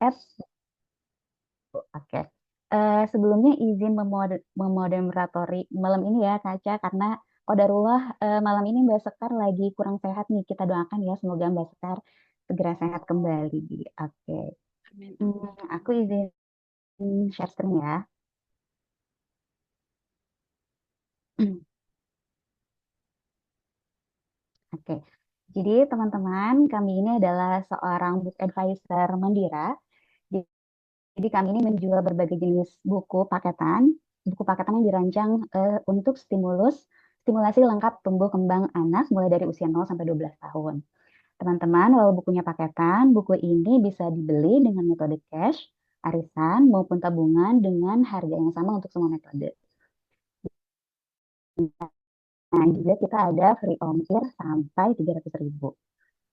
at Oke. Sebelumnya izin memoderatori malam ini ya Kaca, karena qadarullah malam ini Mbak Sekar lagi kurang sehat nih. Kita doakan ya semoga Mbak Sekar segera sehat kembali. Oke. Amin, Hmm, amin. aku izin share screen ya. Oke. Jadi teman-teman, kami ini adalah seorang book advisor Mandira. Jadi kami ini menjual berbagai jenis buku paketan yang dirancang untuk stimulasi lengkap tumbuh kembang anak mulai dari usia 0 sampai 12 tahun. Teman-teman, walau bukunya paketan, buku ini bisa dibeli dengan metode cash, arisan, maupun tabungan dengan harga yang sama untuk semua metode. Nah, juga kita ada free ongkir sampai 300.000.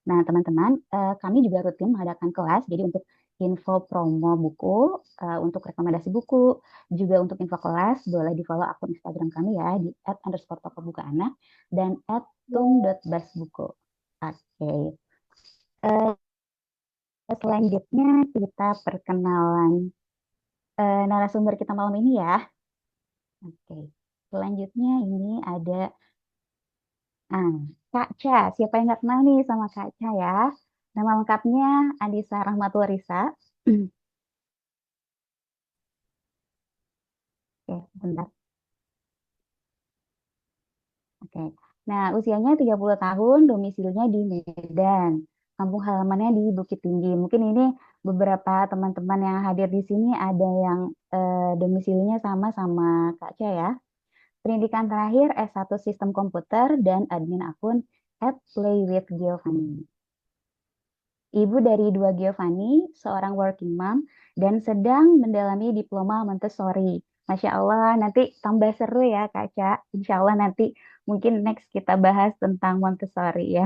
Nah, teman-teman, kami juga rutin mengadakan kelas. Jadi untuk info promo buku, untuk rekomendasi buku, juga untuk info kelas, boleh di-follow akun Instagram kami ya di @_tokobukuanak dan @tung.basbuku. Oke. Eh, Selanjutnya kita perkenalan narasumber kita malam ini ya. Oke. Selanjutnya ini ada ah, Kak Cha. Siapa yang nggak kenal nih sama Kak Cha ya? Nama lengkapnya Andisa Rahmatul Risa. Oke, bentar. Oke. Nah, usianya 30 tahun, domisilinya di Medan. Kampung halamannya di Bukit Tinggi. Mungkin ini beberapa teman-teman yang hadir di sini ada yang domisilinya sama Kak Cia ya. Pendidikan terakhir S1 Sistem Komputer dan admin akun @playwithgiovanni. Ibu dari dua Giovanni, seorang working mom, dan sedang mendalami diploma Montessori. Masya Allah, nanti tambah seru ya Kak Ca. Insya Allah nanti mungkin next kita bahas tentang Montessori ya.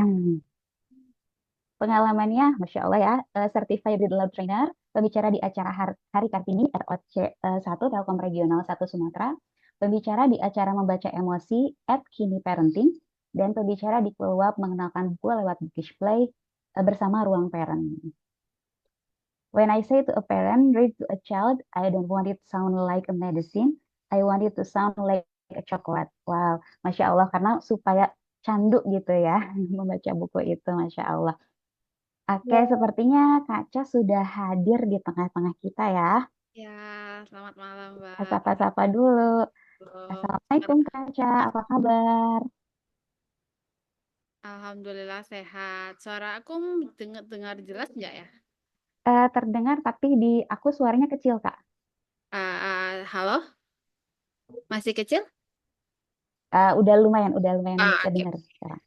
Pengalamannya, Masya Allah ya, Certified Digital Trainer, pembicara di acara Hari Kartini ROC 1 Telkom Regional 1 Sumatera, pembicara di acara Membaca Emosi @Kini Parenting, dan pembicara di Keluap mengenalkan buku lewat Bookish Play bersama Ruang Parent. When I say to a parent, read to a child, I don't want it to sound like a medicine. I want it to sound like a chocolate. Wow, Masya Allah, karena supaya candu gitu ya, membaca buku itu, Masya Allah. Oke, sepertinya Kak Ca sudah hadir di tengah-tengah kita ya. Ya, selamat malam, Mbak. Sapa-sapa dulu. Halo. Assalamualaikum Kak Ca, apa kabar? Alhamdulillah sehat. Suara aku dengar jelas nggak ya? Terdengar tapi di aku suaranya kecil Kak. Halo, masih kecil? Udah lumayan Ah, bisa oke. dengar sekarang.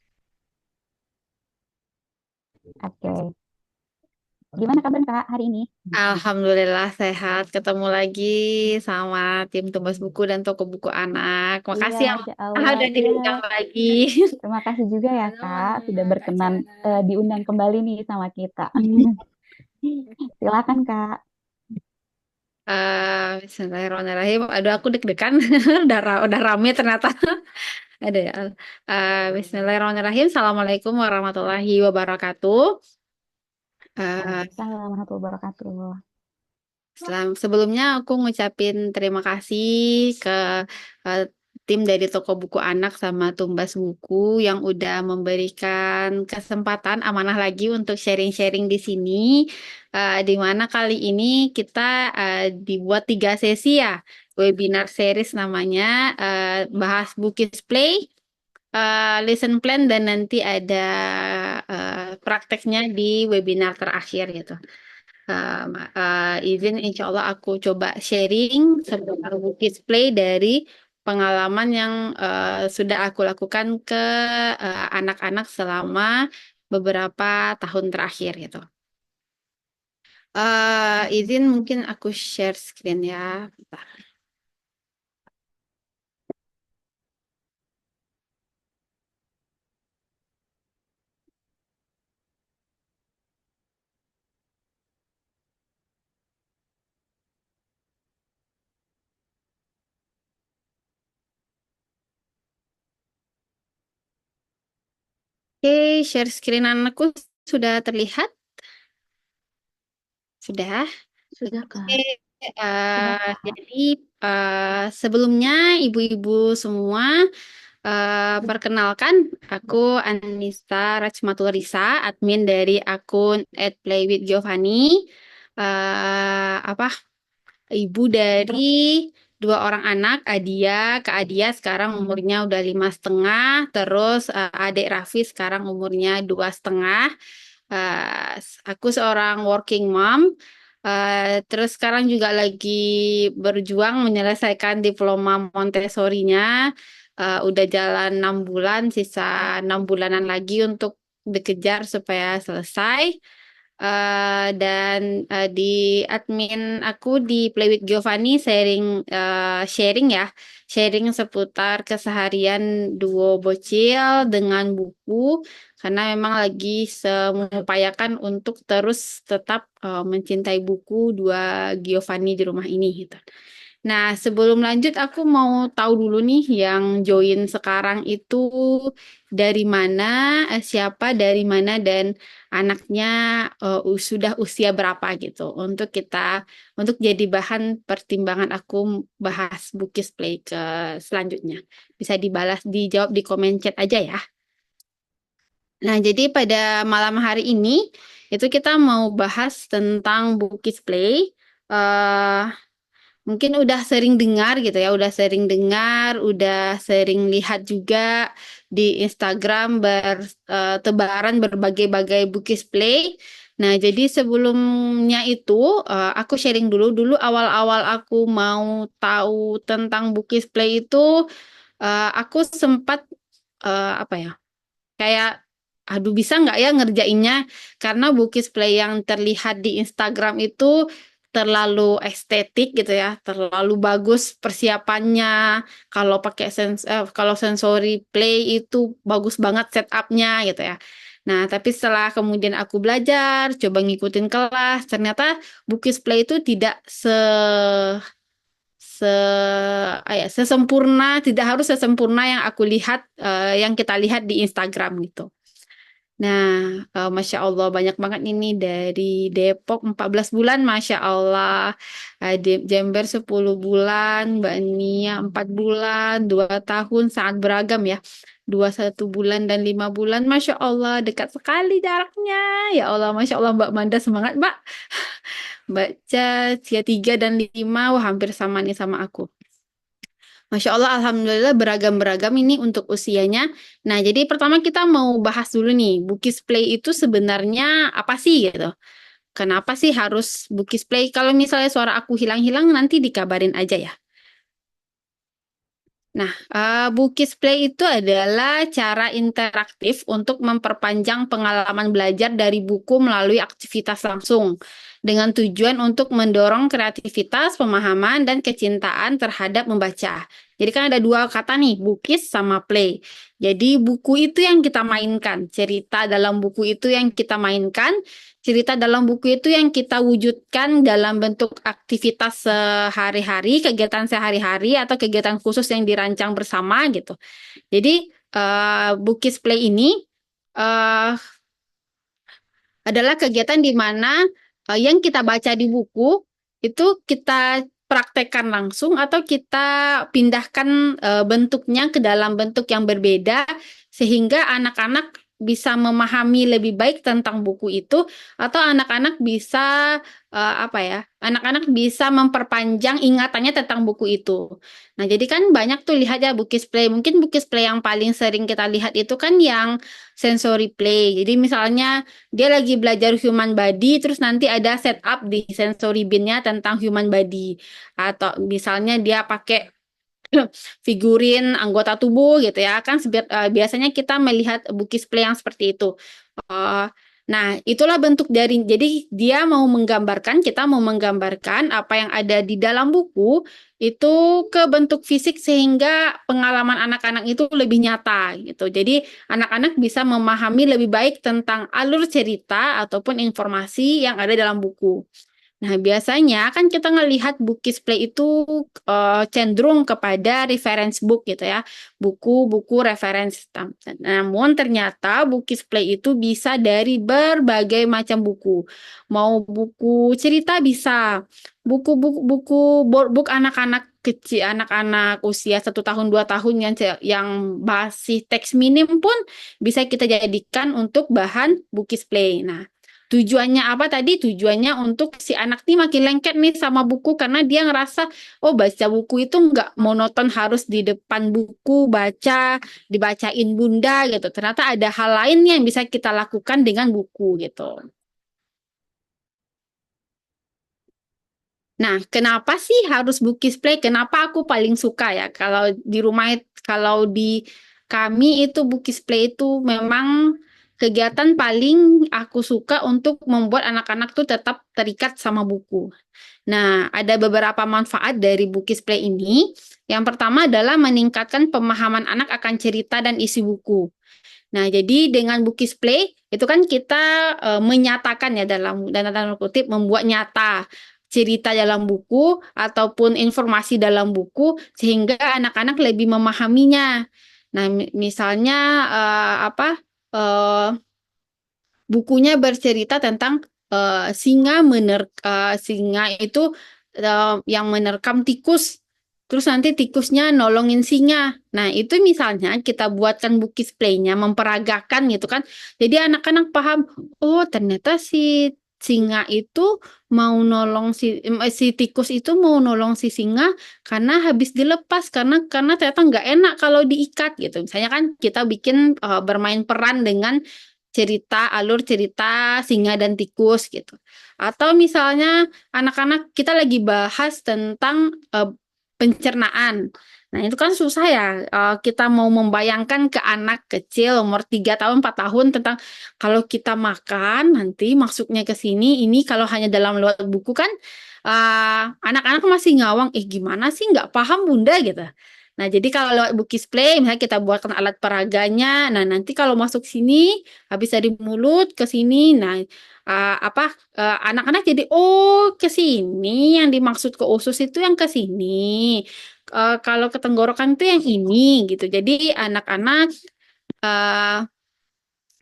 Oke, gimana kabar Kak hari ini? Alhamdulillah sehat. Ketemu lagi sama tim Tumbas Buku dan Toko Buku Anak. Iya, Makasih ya, Masya Mbak, Allah. udah Iya, diundang lagi. terima kasih juga ya Halo, Kak sudah Kak berkenan Cana. diundang kembali nih sama kita. Silakan Kak. Bismillahirrahmanirrahim. Aduh, aku deg-degan. Udah rame ternyata. Ada ya. Bismillahirrahmanirrahim. Assalamualaikum warahmatullahi wabarakatuh. Eh, Waalaikumsalam warahmatullahi wabarakatuh. Sebelumnya aku ngucapin terima kasih ke eh, tim dari Toko Buku Anak sama Tumbas Buku yang udah memberikan kesempatan amanah lagi untuk sharing-sharing di sini. Di mana kali ini kita dibuat 3 sesi ya, webinar series namanya, bahas Bukis Play, lesson plan, dan nanti ada prakteknya di webinar terakhir gitu. Izin insya Allah aku coba sharing seputar Bukit Play dari pengalaman yang sudah aku lakukan ke anak-anak selama beberapa tahun terakhir gitu. Izin mungkin aku share screen ya. Bentar. Oke, share screen anakku sudah terlihat. Sudah? Sudah, Oke. Kak. Silakan. Jadi sebelumnya ibu-ibu semua, perkenalkan aku Anissa Rachmatulrisa, admin dari akun @playwithgiovanni. Apa ibu dari dua orang anak, Kak Adia sekarang umurnya udah 5,5, terus adik Raffi sekarang umurnya 2,5. Aku seorang working mom, terus sekarang juga lagi berjuang menyelesaikan diploma Montessori-nya. Udah jalan 6 bulan, sisa 6 bulanan lagi untuk dikejar supaya selesai. Dan di admin aku di Play with Giovanni sharing ya, sharing seputar keseharian duo bocil dengan buku, karena memang lagi mengupayakan untuk terus tetap mencintai buku dua Giovanni di rumah ini gitu. Nah, sebelum lanjut aku mau tahu dulu nih yang join sekarang itu dari mana, siapa dari mana dan anaknya sudah usia berapa gitu. Untuk jadi bahan pertimbangan aku bahas Bukis Play ke selanjutnya. Bisa dijawab di komen chat aja ya. Nah, jadi pada malam hari ini itu kita mau bahas tentang Bukis Play. Eh, Mungkin udah sering dengar gitu ya, udah sering lihat juga di Instagram bertebaran berbagai-bagai Bukis Play. Nah, jadi sebelumnya itu aku sharing dulu awal-awal aku mau tahu tentang Bukis Play itu, aku sempat apa ya? Kayak, aduh bisa nggak ya ngerjainnya? Karena Bukis Play yang terlihat di Instagram itu terlalu estetik gitu ya, terlalu bagus persiapannya. Kalau sensori play itu bagus banget setupnya gitu ya. Nah, tapi setelah kemudian aku belajar, coba ngikutin kelas, ternyata Bukis Play itu tidak se sesempurna, tidak harus sesempurna yang aku lihat, yang kita lihat di Instagram gitu. Nah, Masya Allah banyak banget ini dari Depok 14 bulan, Masya Allah. Jember 10 bulan, Mbak Nia 4 bulan, 2 tahun, sangat beragam ya. 21 bulan dan 5 bulan, Masya Allah, dekat sekali jaraknya. Ya Allah, Masya Allah, Mbak Manda semangat, Mbak. Mbak Ca, 3 dan 5, wah hampir sama nih sama aku. Masya Allah, Alhamdulillah beragam-beragam ini untuk usianya. Nah, jadi pertama kita mau bahas dulu nih, Bukis Play itu sebenarnya apa sih gitu? Kenapa sih harus Bukis Play? Kalau misalnya suara aku hilang-hilang, nanti dikabarin aja ya. Nah, Bukis Play itu adalah cara interaktif untuk memperpanjang pengalaman belajar dari buku melalui aktivitas langsung, dengan tujuan untuk mendorong kreativitas, pemahaman, dan kecintaan terhadap membaca. Jadi kan ada dua kata nih, Bukis sama Play. Jadi buku itu yang kita mainkan, cerita dalam buku itu yang kita mainkan, cerita dalam buku itu yang kita wujudkan dalam bentuk aktivitas sehari-hari, kegiatan sehari-hari atau kegiatan khusus yang dirancang bersama gitu. Jadi Bukis Play ini uh, adalah kegiatan di mana yang kita baca di buku itu kita praktekkan langsung atau kita pindahkan bentuknya ke dalam bentuk yang berbeda sehingga anak-anak bisa memahami lebih baik tentang buku itu, atau anak-anak bisa apa ya? Anak-anak bisa memperpanjang ingatannya tentang buku itu. Nah, jadi kan banyak tuh lihat ya Bukis Play. Mungkin Bukis Play yang paling sering kita lihat itu kan yang sensory play. Jadi misalnya dia lagi belajar human body, terus nanti ada setup di sensory bin-nya tentang human body. Atau misalnya dia pakai figurin anggota tubuh gitu ya. Kan biasanya kita melihat Bukis Play yang seperti itu. Eh, Nah, itulah bentuk dari, jadi dia kita mau menggambarkan apa yang ada di dalam buku itu ke bentuk fisik sehingga pengalaman anak-anak itu lebih nyata gitu. Jadi anak-anak bisa memahami lebih baik tentang alur cerita ataupun informasi yang ada dalam buku. Nah, biasanya kan kita ngelihat Bukis Play itu cenderung kepada reference book gitu ya, buku-buku reference. Namun ternyata Bukis Play itu bisa dari berbagai macam buku. Mau buku cerita bisa, buku-buku book anak-anak kecil, anak-anak usia 1 tahun 2 tahun yang masih teks minim pun bisa kita jadikan untuk bahan Bukis Play. Nah, tujuannya apa tadi? Tujuannya untuk si anak nih makin lengket nih sama buku karena dia ngerasa, oh baca buku itu nggak monoton harus di depan buku baca, dibacain bunda gitu. Ternyata ada hal lain yang bisa kita lakukan dengan buku gitu. Nah, kenapa sih harus Bukis Play? Kenapa aku paling suka ya? Kalau di kami itu Bukis Play itu memang kegiatan paling aku suka untuk membuat anak-anak tuh tetap terikat sama buku. Nah, ada beberapa manfaat dari Bukis Play ini. Yang pertama adalah meningkatkan pemahaman anak akan cerita dan isi buku. Nah, jadi dengan Bukis Play itu kan kita menyatakan ya dalam tanda kutip membuat nyata cerita dalam buku ataupun informasi dalam buku sehingga anak-anak lebih memahaminya. Nah, misalnya apa eh, bukunya bercerita tentang singa itu yang menerkam tikus. Terus nanti tikusnya nolongin singa. Nah, itu misalnya kita buatkan Bukis Play-nya, memperagakan gitu kan. Jadi anak-anak paham, oh ternyata si singa itu mau nolong si tikus itu mau nolong si singa karena habis dilepas karena ternyata nggak enak kalau diikat gitu. Misalnya kan kita bikin bermain peran dengan alur cerita singa dan tikus gitu. Atau misalnya anak-anak kita lagi bahas tentang pencernaan. Nah, itu kan susah ya. Kita mau membayangkan ke anak kecil umur 3 tahun, 4 tahun tentang kalau kita makan nanti masuknya ke sini, ini kalau hanya dalam lewat buku kan anak-anak masih ngawang, gimana sih nggak paham Bunda gitu. Nah, jadi kalau lewat Bukis Play, misalnya kita buatkan alat peraganya, nah nanti kalau masuk sini, habis dari mulut ke sini, nah anak-anak jadi oh ke sini yang dimaksud ke usus itu yang ke sini. Kalau ke tenggorokan itu yang ini gitu. Jadi eh,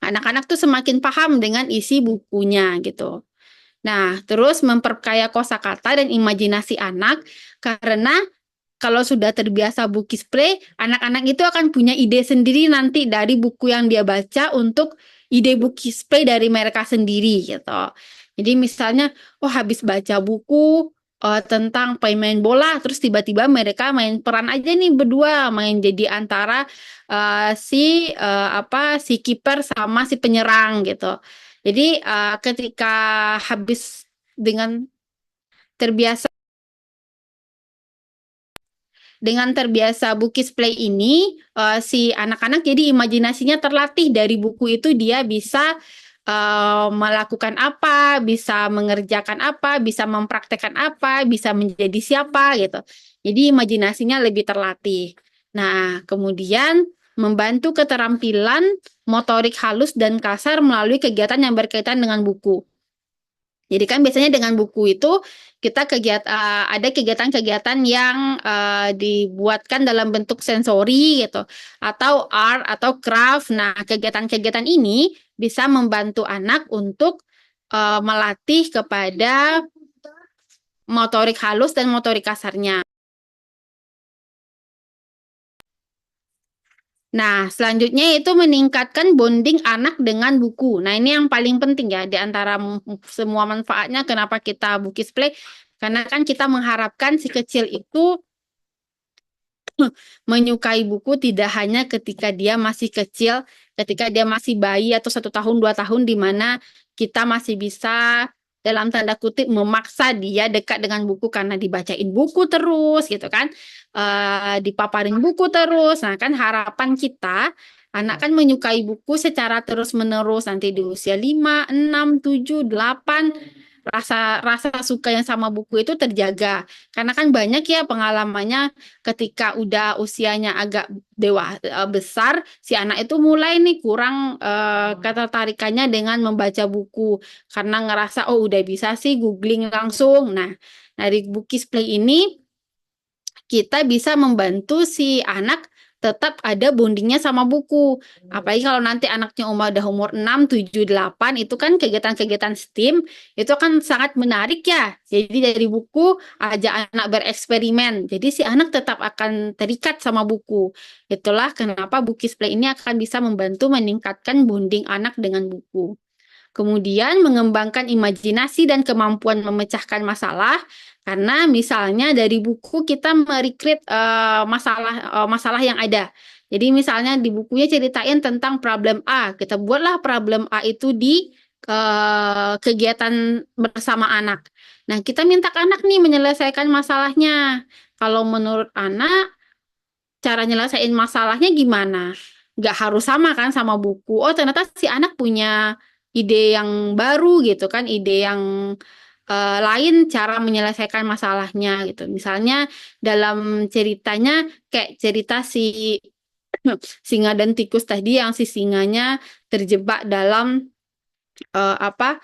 anak-anak tuh semakin paham dengan isi bukunya gitu. Nah, terus memperkaya kosakata dan imajinasi anak karena kalau sudah terbiasa Bukis Play, anak-anak itu akan punya ide sendiri nanti dari buku yang dia baca untuk ide Bukis Play dari mereka sendiri gitu. Jadi misalnya, oh habis baca buku tentang pemain bola, terus tiba-tiba mereka main peran aja nih berdua, main jadi antara si kiper sama si penyerang gitu. Jadi ketika habis dengan terbiasa Bukis Play ini, si anak-anak jadi imajinasinya terlatih dari buku itu dia bisa melakukan apa, bisa mengerjakan apa, bisa mempraktekkan apa, bisa menjadi siapa gitu. Jadi imajinasinya lebih terlatih. Nah, kemudian membantu keterampilan motorik halus dan kasar melalui kegiatan yang berkaitan dengan buku. Jadi kan biasanya dengan buku itu kita ada kegiatan-kegiatan yang dibuatkan dalam bentuk sensori gitu atau art atau craft. Nah, kegiatan-kegiatan ini bisa membantu anak untuk melatih kepada motorik halus dan motorik kasarnya. Nah, selanjutnya itu meningkatkan bonding anak dengan buku. Nah, ini yang paling penting ya di antara semua manfaatnya kenapa kita Bukis Play. Karena kan kita mengharapkan si kecil itu menyukai buku tidak hanya ketika dia masih kecil, ketika dia masih bayi atau 1 tahun 2 tahun, di mana kita masih bisa dalam tanda kutip memaksa dia dekat dengan buku karena dibacain buku terus gitu kan, dipaparin buku terus. Nah kan harapan kita anak kan menyukai buku secara terus menerus nanti di usia 5, 6, 7, 8 rasa rasa suka yang sama buku itu terjaga. Karena kan banyak ya pengalamannya ketika udah usianya agak besar, si anak itu mulai nih kurang ketertarikannya dengan membaca buku karena ngerasa oh udah bisa sih googling langsung. Nah, dari Bukis Play ini kita bisa membantu si anak tetap ada bondingnya sama buku. Apalagi kalau nanti anaknya udah umur 6, 7, 8, itu kan kegiatan-kegiatan STEAM, itu kan sangat menarik ya. Jadi dari buku aja anak bereksperimen. Jadi si anak tetap akan terikat sama buku. Itulah kenapa Bukis Play ini akan bisa membantu meningkatkan bonding anak dengan buku. Kemudian mengembangkan imajinasi dan kemampuan memecahkan masalah, karena misalnya dari buku kita merecreate masalah yang ada. Jadi misalnya di bukunya ceritain tentang problem A, kita buatlah problem A itu di kegiatan bersama anak. Nah, kita minta ke anak nih menyelesaikan masalahnya. Kalau menurut anak, cara nyelesain masalahnya gimana? Nggak harus sama kan sama buku. Oh, ternyata si anak punya ide yang baru gitu kan, ide yang lain cara menyelesaikan masalahnya gitu. Misalnya dalam ceritanya kayak cerita si singa dan tikus tadi yang si singanya terjebak dalam apa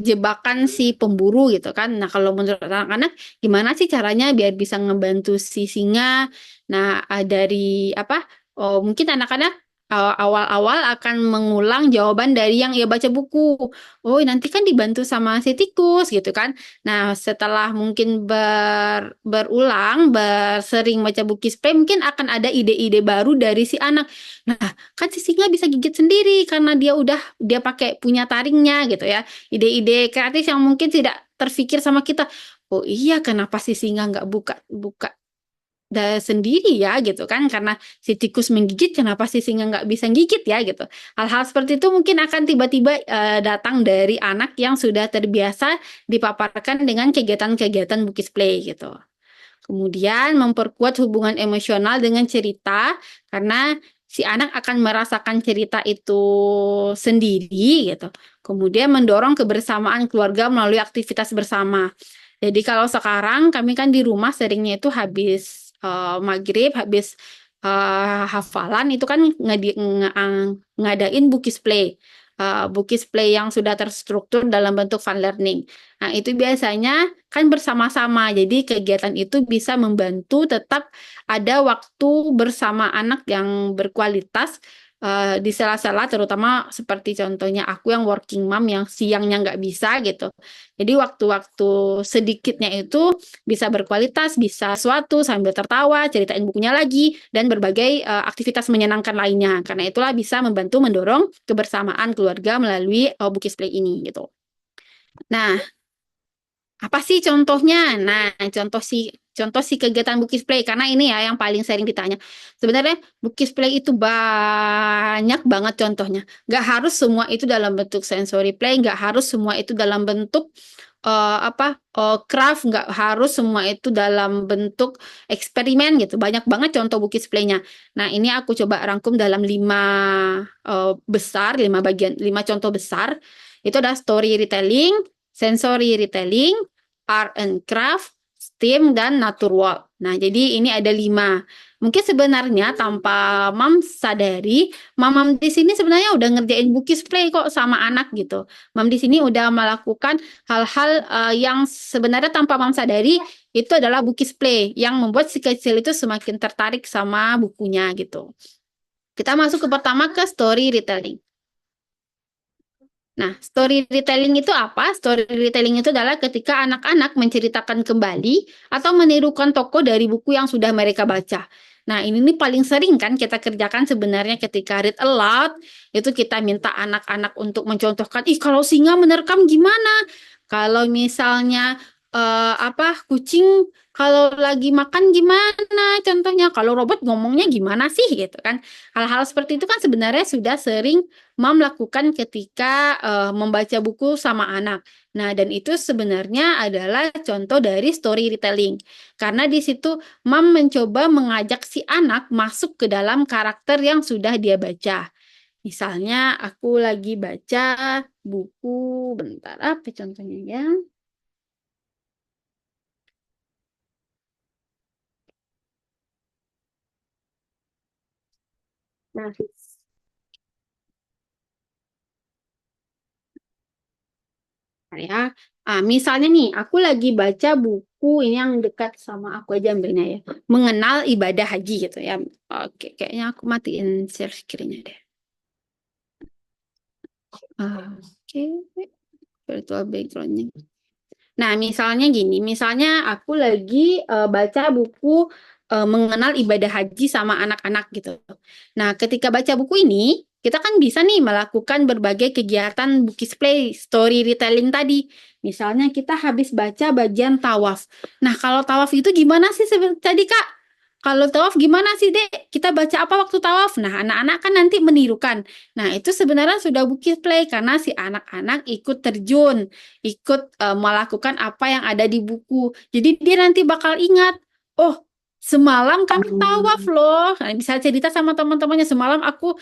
jebakan si pemburu gitu kan. Nah, kalau menurut anak-anak gimana sih caranya biar bisa ngebantu si singa? Nah, dari apa? Oh, mungkin anak-anak awal-awal akan mengulang jawaban dari yang ia baca buku. Oh, nanti kan dibantu sama si tikus gitu kan. Nah, setelah mungkin berulang, bersering baca buku spray, mungkin akan ada ide-ide baru dari si anak. Nah, kan si singa bisa gigit sendiri karena dia pakai punya taringnya gitu ya. Ide-ide kreatif yang mungkin tidak terfikir sama kita. Oh iya, kenapa si singa nggak buka buka sendiri ya gitu kan? Karena si tikus menggigit, kenapa si singa nggak bisa gigit ya gitu. Hal-hal seperti itu mungkin akan tiba-tiba datang dari anak yang sudah terbiasa dipaparkan dengan kegiatan-kegiatan Bukis Play gitu. Kemudian memperkuat hubungan emosional dengan cerita karena si anak akan merasakan cerita itu sendiri gitu. Kemudian mendorong kebersamaan keluarga melalui aktivitas bersama. Jadi kalau sekarang kami kan di rumah seringnya itu habis maghrib, habis hafalan itu kan ngadain Bukis Play. Bukis Play yang sudah terstruktur dalam bentuk fun learning. Nah, itu biasanya kan bersama-sama. Jadi kegiatan itu bisa membantu tetap ada waktu bersama anak yang berkualitas di sela-sela, terutama seperti contohnya aku yang working mom yang siangnya nggak bisa gitu. Jadi waktu-waktu sedikitnya itu bisa berkualitas, bisa suatu sambil tertawa, ceritain bukunya lagi, dan berbagai aktivitas menyenangkan lainnya. Karena itulah bisa membantu mendorong kebersamaan keluarga melalui Bukis Play ini gitu. Nah, apa sih contohnya? Nah, contoh si kegiatan Bukis Play karena ini ya yang paling sering ditanya. Sebenarnya Bukis Play itu banyak banget contohnya. Gak harus semua itu dalam bentuk sensory play, gak harus semua itu dalam bentuk craft, nggak harus semua itu dalam bentuk eksperimen gitu. Banyak banget contoh Bukis Play-nya. Nah, ini aku coba rangkum dalam 5 contoh besar. Itu ada story retelling, sensory retelling, art and craft, STEAM, dan nature walk. Nah, jadi ini ada 5. Mungkin sebenarnya tanpa Mam sadari, Mam di sini sebenarnya udah ngerjain Bukis Play kok sama anak gitu. Mam di sini udah melakukan hal-hal yang sebenarnya tanpa Mam sadari itu adalah Bukis Play yang membuat si kecil itu semakin tertarik sama bukunya gitu. Kita masuk ke pertama ke story retelling. Nah, story retelling itu apa? Story retelling itu adalah ketika anak-anak menceritakan kembali atau menirukan tokoh dari buku yang sudah mereka baca. Nah, ini nih paling sering kan kita kerjakan sebenarnya ketika read aloud, itu kita minta anak-anak untuk mencontohkan, ih kalau singa menerkam gimana? Kalau misalnya kucing kalau lagi makan gimana? Contohnya kalau robot ngomongnya gimana sih gitu kan? Hal-hal seperti itu kan sebenarnya sudah sering Mam lakukan ketika membaca buku sama anak. Nah, dan itu sebenarnya adalah contoh dari story retelling. Karena di situ Mam mencoba mengajak si anak masuk ke dalam karakter yang sudah dia baca. Misalnya aku lagi baca buku, bentar apa contohnya ya? Nah, ya. Misalnya nih, aku lagi baca buku ini yang dekat sama aku aja ambilnya ya. Mengenal ibadah haji gitu ya. Oke, kayaknya aku matiin share screen-nya deh. Oke, virtual background-nya. Nah, misalnya gini, misalnya aku lagi baca buku mengenal ibadah haji sama anak-anak gitu. Nah, ketika baca buku ini, kita kan bisa nih melakukan berbagai kegiatan bukis play, story retelling tadi. Misalnya kita habis baca bagian tawaf. Nah, kalau tawaf itu gimana sih tadi, Kak? Kalau tawaf gimana sih, Dek? Kita baca apa waktu tawaf? Nah, anak-anak kan nanti menirukan. Nah, itu sebenarnya sudah bukis play karena si anak-anak ikut terjun, ikut melakukan apa yang ada di buku. Jadi dia nanti bakal ingat, oh semalam kami tawaf loh. Nah, bisa cerita sama teman-temannya, semalam aku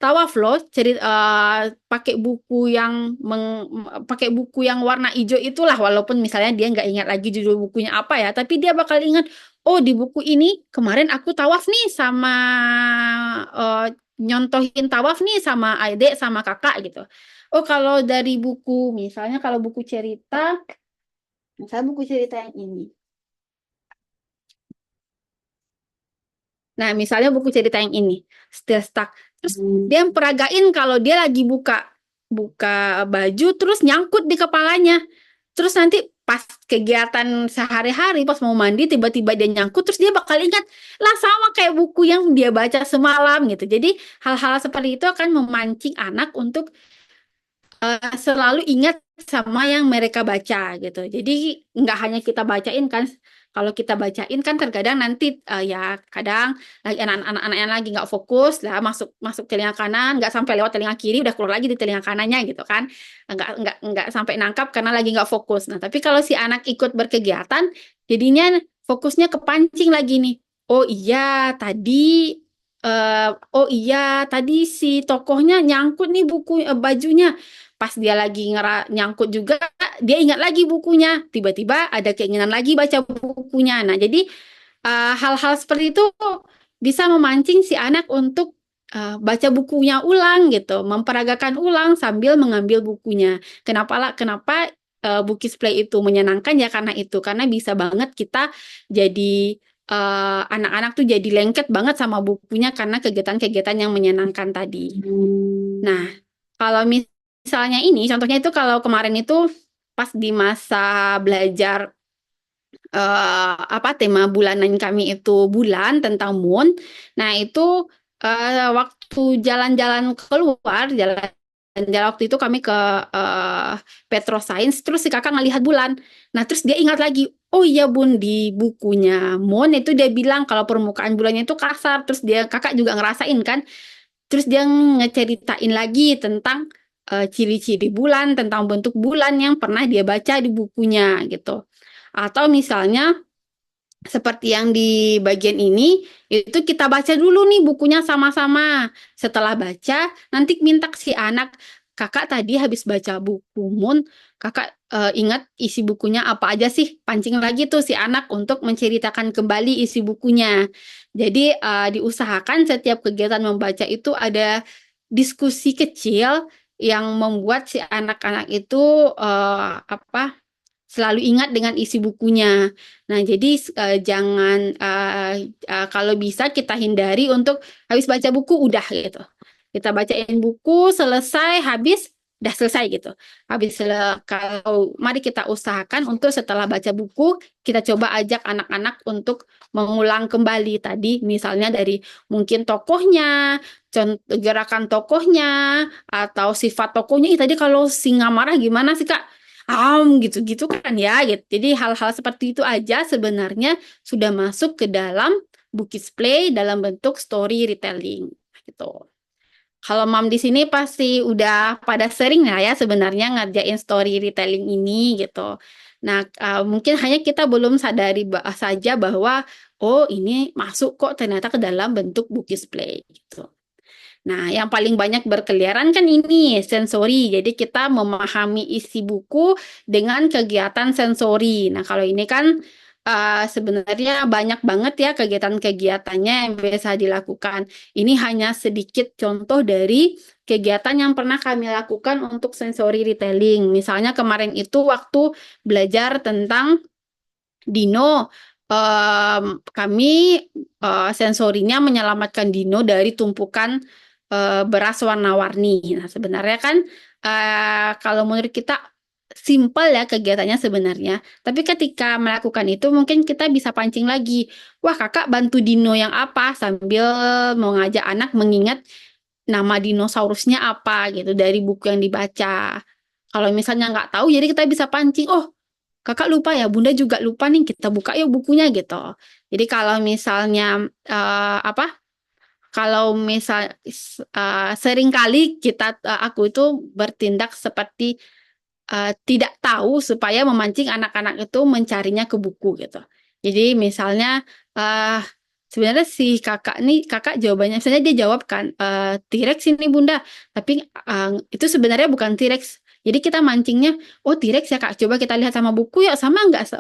tawaf loh, cerita pakai buku yang pakai buku yang warna hijau itulah, walaupun misalnya dia nggak ingat lagi judul bukunya apa ya, tapi dia bakal ingat, oh di buku ini kemarin aku tawaf nih sama eh, nyontohin tawaf nih sama adik sama kakak gitu. Oh, kalau dari buku, misalnya kalau buku cerita, misalnya buku cerita yang ini. Nah, misalnya buku cerita yang ini, Still Stuck. Terus dia peragain kalau dia lagi buka buka baju, terus nyangkut di kepalanya. Terus nanti pas kegiatan sehari-hari, pas mau mandi, tiba-tiba dia nyangkut, terus dia bakal ingat, lah sama kayak buku yang dia baca semalam gitu. Jadi hal-hal seperti itu akan memancing anak untuk selalu ingat sama yang mereka baca gitu. Jadi nggak hanya kita bacain kan, kalau kita bacain kan terkadang nanti ya kadang lagi anak-anak yang lagi nggak fokus lah masuk masuk telinga kanan, nggak sampai lewat telinga kiri udah keluar lagi di telinga kanannya gitu kan, nggak sampai nangkap karena lagi nggak fokus. Nah tapi kalau si anak ikut berkegiatan, jadinya fokusnya kepancing lagi nih. Oh iya tadi. Oh iya, tadi si tokohnya nyangkut nih buku bajunya. Pas dia lagi nyangkut juga, dia ingat lagi bukunya. Tiba-tiba ada keinginan lagi baca bukunya. Nah, jadi hal-hal seperti itu bisa memancing si anak untuk baca bukunya ulang gitu, memperagakan ulang sambil mengambil bukunya. Kenapa Bukis Play itu menyenangkan ya karena itu, karena bisa banget kita jadi anak-anak tuh jadi lengket banget sama bukunya karena kegiatan-kegiatan yang menyenangkan tadi. Nah, kalau misalnya ini, contohnya itu kalau kemarin itu pas di masa belajar apa tema bulanan kami itu bulan tentang moon. Nah, itu waktu jalan-jalan keluar, jalan waktu itu kami ke eh, Petroscience, terus si kakak ngelihat bulan. Nah, terus dia ingat lagi, oh iya Bun, di bukunya Moon itu dia bilang kalau permukaan bulannya itu kasar. Terus dia kakak juga ngerasain kan. Terus dia ngeceritain lagi tentang ciri-ciri bulan, tentang bentuk bulan yang pernah dia baca di bukunya gitu. Atau misalnya seperti yang di bagian ini, itu kita baca dulu nih bukunya sama-sama. Setelah baca, nanti minta si anak, kakak tadi habis baca buku Moon, kakak ingat isi bukunya apa aja sih? Pancing lagi tuh si anak untuk menceritakan kembali isi bukunya. Jadi diusahakan setiap kegiatan membaca itu ada diskusi kecil yang membuat si anak-anak itu apa selalu ingat dengan isi bukunya. Nah, jadi jangan kalau bisa kita hindari untuk habis baca buku udah gitu. Kita bacain buku selesai habis udah selesai gitu. Kalau mari kita usahakan untuk setelah baca buku kita coba ajak anak-anak untuk mengulang kembali tadi misalnya dari mungkin tokohnya, gerakan tokohnya atau sifat tokohnya. Ih, tadi kalau singa marah gimana sih Kak? Gitu-gitu kan ya gitu. Jadi hal-hal seperti itu aja sebenarnya sudah masuk ke dalam Bukis Play dalam bentuk story retelling gitu. Kalau Mam di sini pasti udah pada sering lah ya sebenarnya ngerjain story retelling ini gitu. Nah, mungkin hanya kita belum sadari saja bahwa oh ini masuk kok ternyata ke dalam bentuk Bukis Play gitu. Nah, yang paling banyak berkeliaran kan ini sensori. Jadi kita memahami isi buku dengan kegiatan sensori. Nah, kalau ini kan sebenarnya banyak banget ya kegiatan-kegiatannya yang bisa dilakukan. Ini hanya sedikit contoh dari kegiatan yang pernah kami lakukan untuk sensori retailing. Misalnya kemarin itu waktu belajar tentang Dino, kami sensorinya menyelamatkan Dino dari tumpukan beras warna-warni. Nah, sebenarnya kan kalau menurut kita simpel ya kegiatannya sebenarnya. Tapi ketika melakukan itu mungkin kita bisa pancing lagi. Wah, kakak bantu Dino yang apa? Sambil mau ngajak anak mengingat nama dinosaurusnya apa gitu dari buku yang dibaca. Kalau misalnya nggak tahu, jadi kita bisa pancing. Oh, kakak lupa ya, Bunda juga lupa nih. Kita buka yuk bukunya gitu. Jadi kalau misalnya apa? Kalau misal seringkali aku itu bertindak seperti tidak tahu supaya memancing anak-anak itu mencarinya ke buku gitu. Jadi misalnya eh sebenarnya si kakak nih kakak jawabannya misalnya dia jawab kan T-Rex ini Bunda, tapi itu sebenarnya bukan T-Rex. Jadi kita mancingnya, oh T-Rex ya Kak, coba kita lihat sama buku ya sama nggak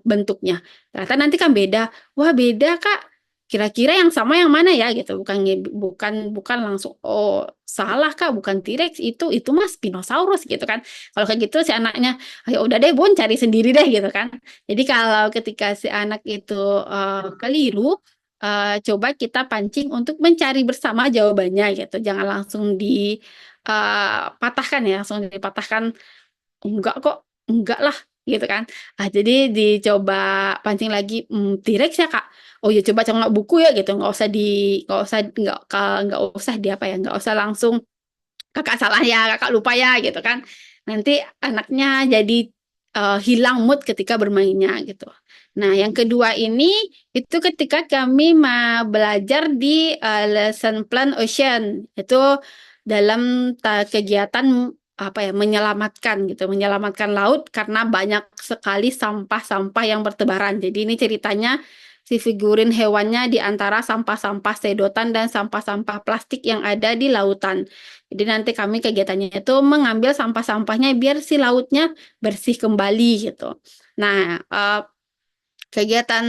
bentuknya. Ternyata nanti kan beda. Wah beda Kak. Kira-kira yang sama yang mana ya gitu. Bukan bukan langsung oh salah Kak, bukan T-Rex itu mas Spinosaurus gitu kan. Kalau kayak gitu si anaknya, ayo udah deh Bun cari sendiri deh gitu kan. Jadi kalau ketika si anak itu keliru, coba kita pancing untuk mencari bersama jawabannya gitu. Jangan langsung dipatahkan ya, langsung dipatahkan enggak kok, enggak lah gitu kan. Jadi dicoba pancing lagi, T-Rex ya Kak. Oh ya coba cengok buku ya gitu, nggak usah di apa ya, nggak usah langsung kakak salah ya, kakak lupa ya gitu kan. Nanti anaknya jadi hilang mood ketika bermainnya gitu. Nah, yang kedua ini itu ketika kami belajar di lesson plan ocean itu dalam kegiatan apa ya menyelamatkan gitu, menyelamatkan laut karena banyak sekali sampah-sampah yang bertebaran. Jadi ini ceritanya si figurin hewannya di antara sampah-sampah sedotan dan sampah-sampah plastik yang ada di lautan. Jadi nanti kami kegiatannya itu mengambil sampah-sampahnya biar si lautnya bersih kembali gitu. Nah, kegiatan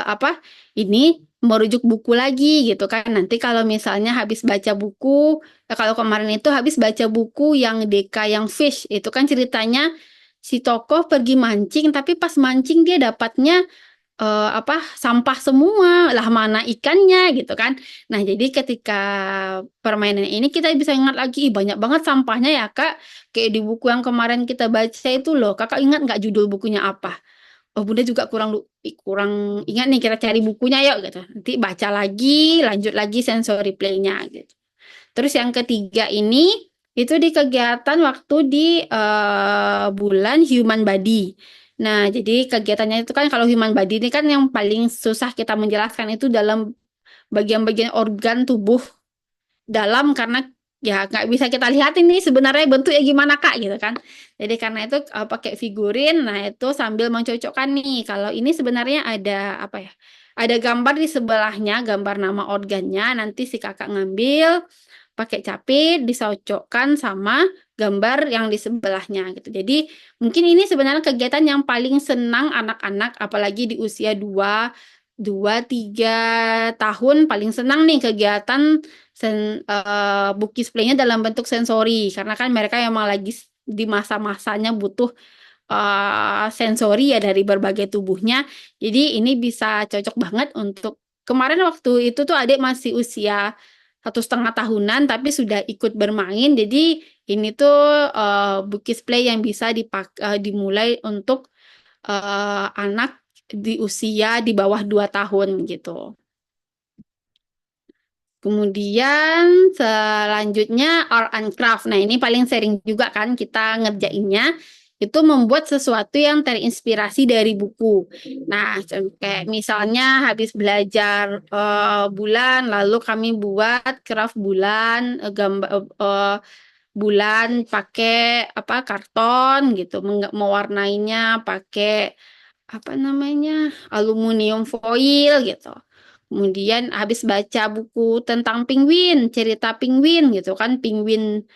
apa ini merujuk buku lagi gitu kan. Nanti kalau misalnya habis baca buku, kalau kemarin itu habis baca buku yang Deka yang Fish, itu kan ceritanya si tokoh pergi mancing, tapi pas mancing dia dapatnya apa sampah semua lah mana ikannya gitu kan. Nah jadi ketika permainan ini kita bisa ingat lagi "Ih, banyak banget sampahnya ya Kak kayak di buku yang kemarin kita baca itu loh Kakak ingat nggak judul bukunya apa? Oh Bunda juga kurang ingat nih kita cari bukunya yuk gitu. Nanti baca lagi lanjut lagi sensory play-nya gitu. Terus yang ketiga ini itu di kegiatan waktu di bulan Human Body. Nah, jadi kegiatannya itu kan kalau Human Body ini kan yang paling susah kita menjelaskan itu dalam bagian-bagian organ tubuh dalam karena ya nggak bisa kita lihat ini sebenarnya bentuknya gimana Kak gitu kan. Jadi karena itu pakai figurin, nah itu sambil mencocokkan nih kalau ini sebenarnya ada apa ya? Ada gambar di sebelahnya, gambar nama organnya. Nanti si kakak ngambil pakai capit disocokkan sama gambar yang di sebelahnya gitu. Jadi mungkin ini sebenarnya kegiatan yang paling senang anak-anak apalagi di usia 2 3 tahun paling senang nih kegiatan Bukis Play-nya dalam bentuk sensori karena kan mereka emang lagi di masa-masanya butuh sensori ya dari berbagai tubuhnya. Jadi ini bisa cocok banget untuk kemarin waktu itu tuh adik masih usia 1,5 tahunan tapi sudah ikut bermain. Jadi ini tuh Bukis Play yang bisa dimulai untuk anak di usia di bawah 2 tahun gitu. Kemudian selanjutnya art and craft. Nah, ini paling sering juga kan kita ngerjainnya itu membuat sesuatu yang terinspirasi dari buku. Nah, kayak misalnya habis belajar bulan, lalu kami buat craft bulan, gambar bulan pakai apa karton gitu, mewarnainya pakai apa namanya aluminium foil gitu. Kemudian habis baca buku tentang penguin, cerita penguin gitu kan, penguin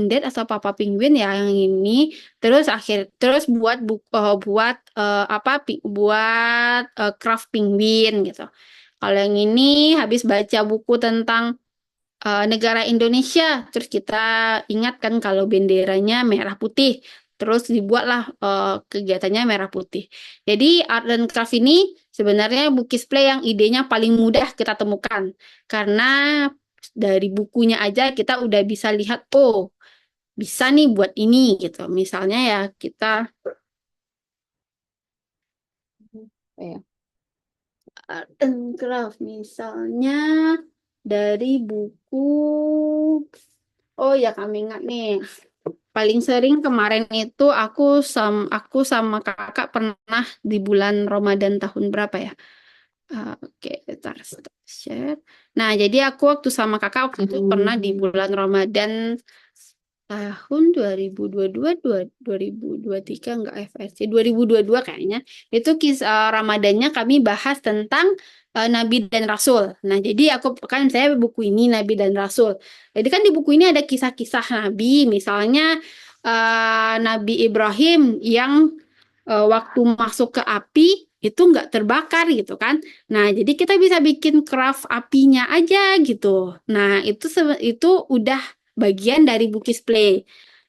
Dad atau Papa Penguin ya yang ini. Terus buat craft penguin gitu. Kalau yang ini habis baca buku tentang negara Indonesia, terus kita ingat kan kalau benderanya merah putih, terus dibuatlah kegiatannya merah putih. Jadi art dan craft ini sebenarnya Bukisplay yang idenya paling mudah kita temukan, karena dari bukunya aja kita udah bisa lihat, oh bisa nih buat ini gitu. Misalnya ya kita apa ya, art and craft misalnya dari buku. Oh ya, kami ingat nih. Paling sering kemarin itu aku sama kakak pernah di bulan Ramadan tahun berapa ya? Oke, bentar, stop share. Nah, jadi aku waktu sama kakak waktu itu pernah di bulan Ramadan tahun 2022, 2023 enggak FSC, 2022 kayaknya. Itu kisah Ramadannya kami bahas tentang Nabi dan Rasul. Nah, jadi aku kan saya buku ini Nabi dan Rasul. Jadi kan di buku ini ada kisah-kisah Nabi, misalnya Nabi Ibrahim yang waktu masuk ke api itu nggak terbakar gitu kan. Nah, jadi kita bisa bikin craft apinya aja gitu. Nah, itu udah bagian dari Bukis Play.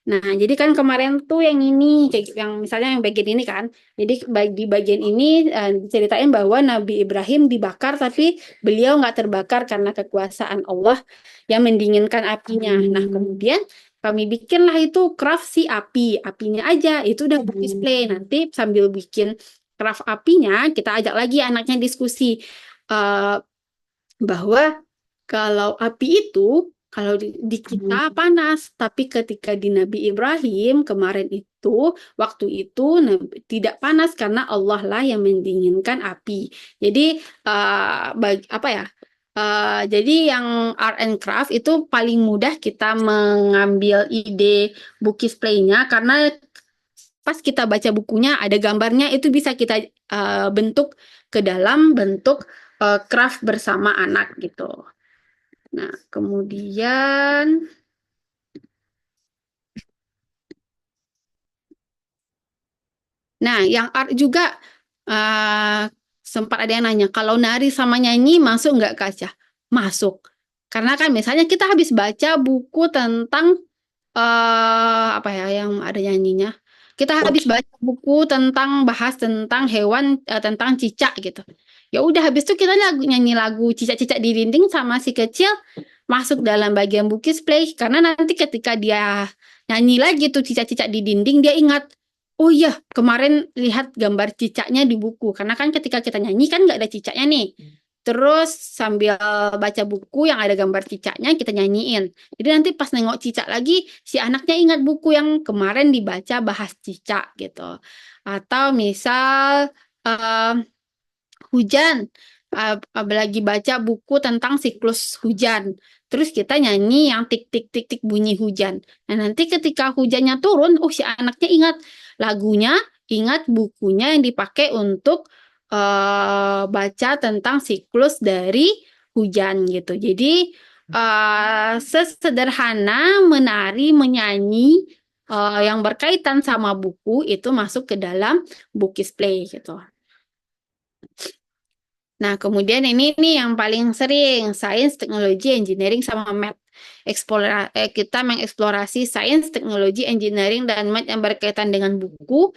Nah, jadi kan kemarin tuh yang ini, kayak yang misalnya yang bagian ini kan. Jadi di bagian ini diceritain bahwa Nabi Ibrahim dibakar, tapi beliau nggak terbakar karena kekuasaan Allah yang mendinginkan apinya. Nah, kemudian kami bikinlah itu craft si apinya aja. Itu udah Bukis Play. Nanti sambil bikin craft apinya, kita ajak lagi anaknya diskusi. Eh, bahwa kalau api itu kalau di kita panas, tapi ketika di Nabi Ibrahim kemarin itu waktu itu tidak panas karena Allah lah yang mendinginkan api. Jadi apa ya? Jadi yang art and craft itu paling mudah kita mengambil ide Bukis Play-nya karena pas kita baca bukunya ada gambarnya itu bisa kita bentuk ke dalam bentuk craft bersama anak gitu. Nah, kemudian yang art juga sempat ada yang nanya, kalau nari sama nyanyi masuk nggak Kak Syah? Masuk. Karena kan misalnya kita habis baca buku tentang apa ya yang ada nyanyinya. Kita habis baca buku tentang bahas tentang hewan tentang cicak gitu. Ya udah habis itu kita nyanyi lagu cicak-cicak di dinding sama si kecil masuk dalam bagian Bukis Play karena nanti ketika dia nyanyi lagi tuh cicak-cicak di dinding dia ingat, oh iya kemarin lihat gambar cicaknya di buku karena kan ketika kita nyanyi kan nggak ada cicaknya nih. Terus sambil baca buku yang ada gambar cicaknya kita nyanyiin. Jadi nanti pas nengok cicak lagi, si anaknya ingat buku yang kemarin dibaca bahas cicak gitu. Atau misal eh, hujan, lagi baca buku tentang siklus hujan. Terus kita nyanyi yang tik tik tik tik bunyi hujan. Nah nanti ketika hujannya turun, oh si anaknya ingat lagunya, ingat bukunya yang dipakai untuk baca tentang siklus dari hujan gitu. Jadi sesederhana menari, menyanyi yang berkaitan sama buku itu masuk ke dalam Bukis Play gitu. Nah, kemudian ini nih yang paling sering, sains, teknologi, engineering, sama math. Kita mengeksplorasi sains, teknologi, engineering, dan math yang berkaitan dengan buku.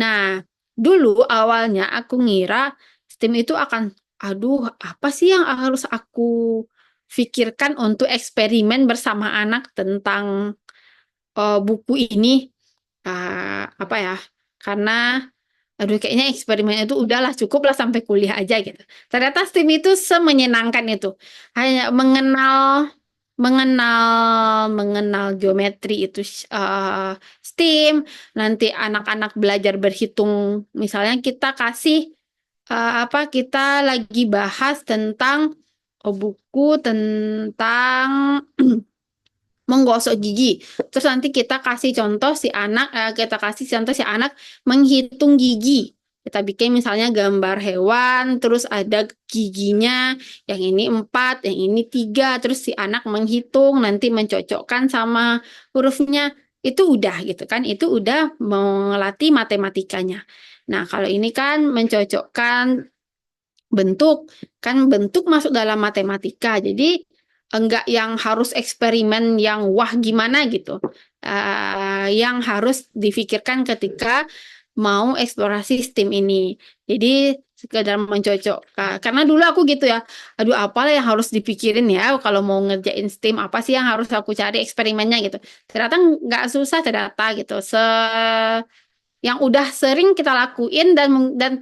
Nah, dulu awalnya aku ngira STEM itu akan, aduh, apa sih yang harus aku pikirkan untuk eksperimen bersama anak tentang buku ini? Apa ya? Karena aduh kayaknya eksperimen itu udahlah cukuplah sampai kuliah aja gitu. Ternyata STEM itu semenyenangkan itu. Hanya mengenal mengenal mengenal geometri itu STEM. Nanti anak-anak belajar berhitung. Misalnya kita kasih kita lagi bahas tentang buku tentang menggosok gigi. Terus nanti kita kasih contoh si anak menghitung gigi. Kita bikin misalnya gambar hewan, terus ada giginya, yang ini 4, yang ini 3, terus si anak menghitung, nanti mencocokkan sama hurufnya, itu udah gitu kan, itu udah melatih matematikanya. Nah, kalau ini kan mencocokkan bentuk, kan bentuk masuk dalam matematika, jadi enggak yang harus eksperimen yang wah gimana gitu. Yang harus difikirkan ketika mau eksplorasi STEAM ini. Jadi sekedar mencocok. Karena dulu aku gitu ya, aduh apalah yang harus dipikirin ya kalau mau ngerjain STEAM, apa sih yang harus aku cari eksperimennya gitu. Ternyata nggak susah ternyata gitu. Yang udah sering kita lakuin dan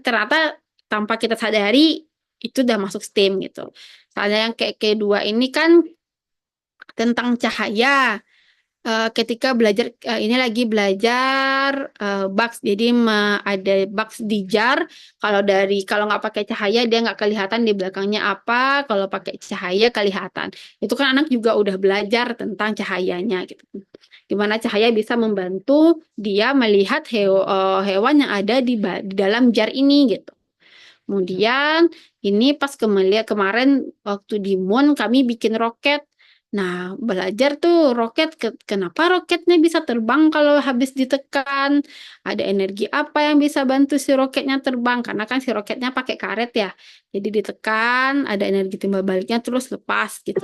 ternyata tanpa kita sadari itu udah masuk STEAM gitu. Soalnya yang kayak kedua ini kan tentang cahaya. Ketika belajar ini lagi belajar bugs, jadi ada bugs di jar. Kalau nggak pakai cahaya dia nggak kelihatan di belakangnya apa, kalau pakai cahaya kelihatan. Itu kan anak juga udah belajar tentang cahayanya gitu, gimana cahaya bisa membantu dia melihat hewan yang ada di dalam jar ini gitu. Kemudian ini pas kemarin waktu di Moon kami bikin roket. Nah, belajar tuh roket, kenapa roketnya bisa terbang kalau habis ditekan? Ada energi apa yang bisa bantu si roketnya terbang? Karena kan si roketnya pakai karet ya. Jadi ditekan, ada energi timbal baliknya terus lepas gitu.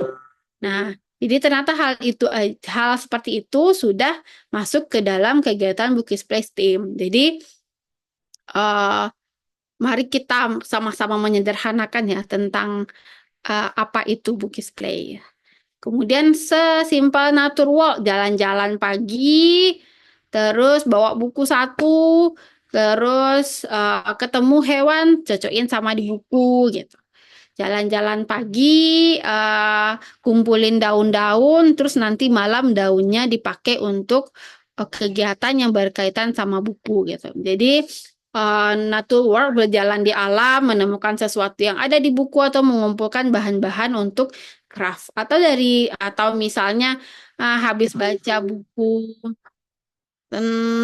Nah, jadi ternyata hal seperti itu sudah masuk ke dalam kegiatan Bukis Play STEAM. Jadi eh, mari kita sama-sama menyederhanakan ya tentang apa itu Bukis Play. Kemudian sesimpel natur walk, jalan-jalan pagi, terus bawa buku satu, terus ketemu hewan, cocokin sama di buku gitu. Jalan-jalan pagi, kumpulin daun-daun, terus nanti malam daunnya dipakai untuk kegiatan yang berkaitan sama buku gitu. Jadi nature work, berjalan di alam, menemukan sesuatu yang ada di buku atau mengumpulkan bahan-bahan untuk craft. Atau misalnya habis baca buku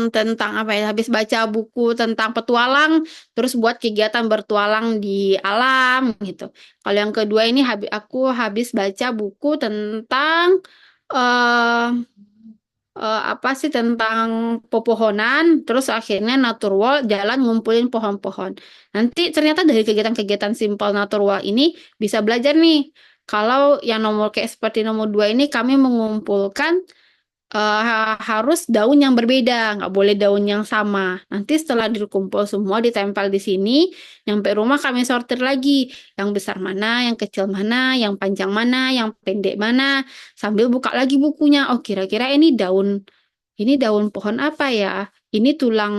tentang apa ya, habis baca buku tentang petualang terus buat kegiatan bertualang di alam gitu. Kalau yang kedua ini aku habis baca buku tentang eh apa sih, tentang pepohonan, terus akhirnya nature walk, jalan ngumpulin pohon-pohon. Nanti ternyata dari kegiatan-kegiatan simpel nature walk ini bisa belajar nih. Kalau yang nomor kayak seperti nomor 2 ini kami mengumpulkan harus daun yang berbeda, nggak boleh daun yang sama. Nanti setelah dikumpul semua ditempel di sini, nyampe rumah kami sortir lagi, yang besar mana, yang kecil mana, yang panjang mana, yang pendek mana, sambil buka lagi bukunya. Oh, kira-kira ini daun pohon apa ya? Ini tulang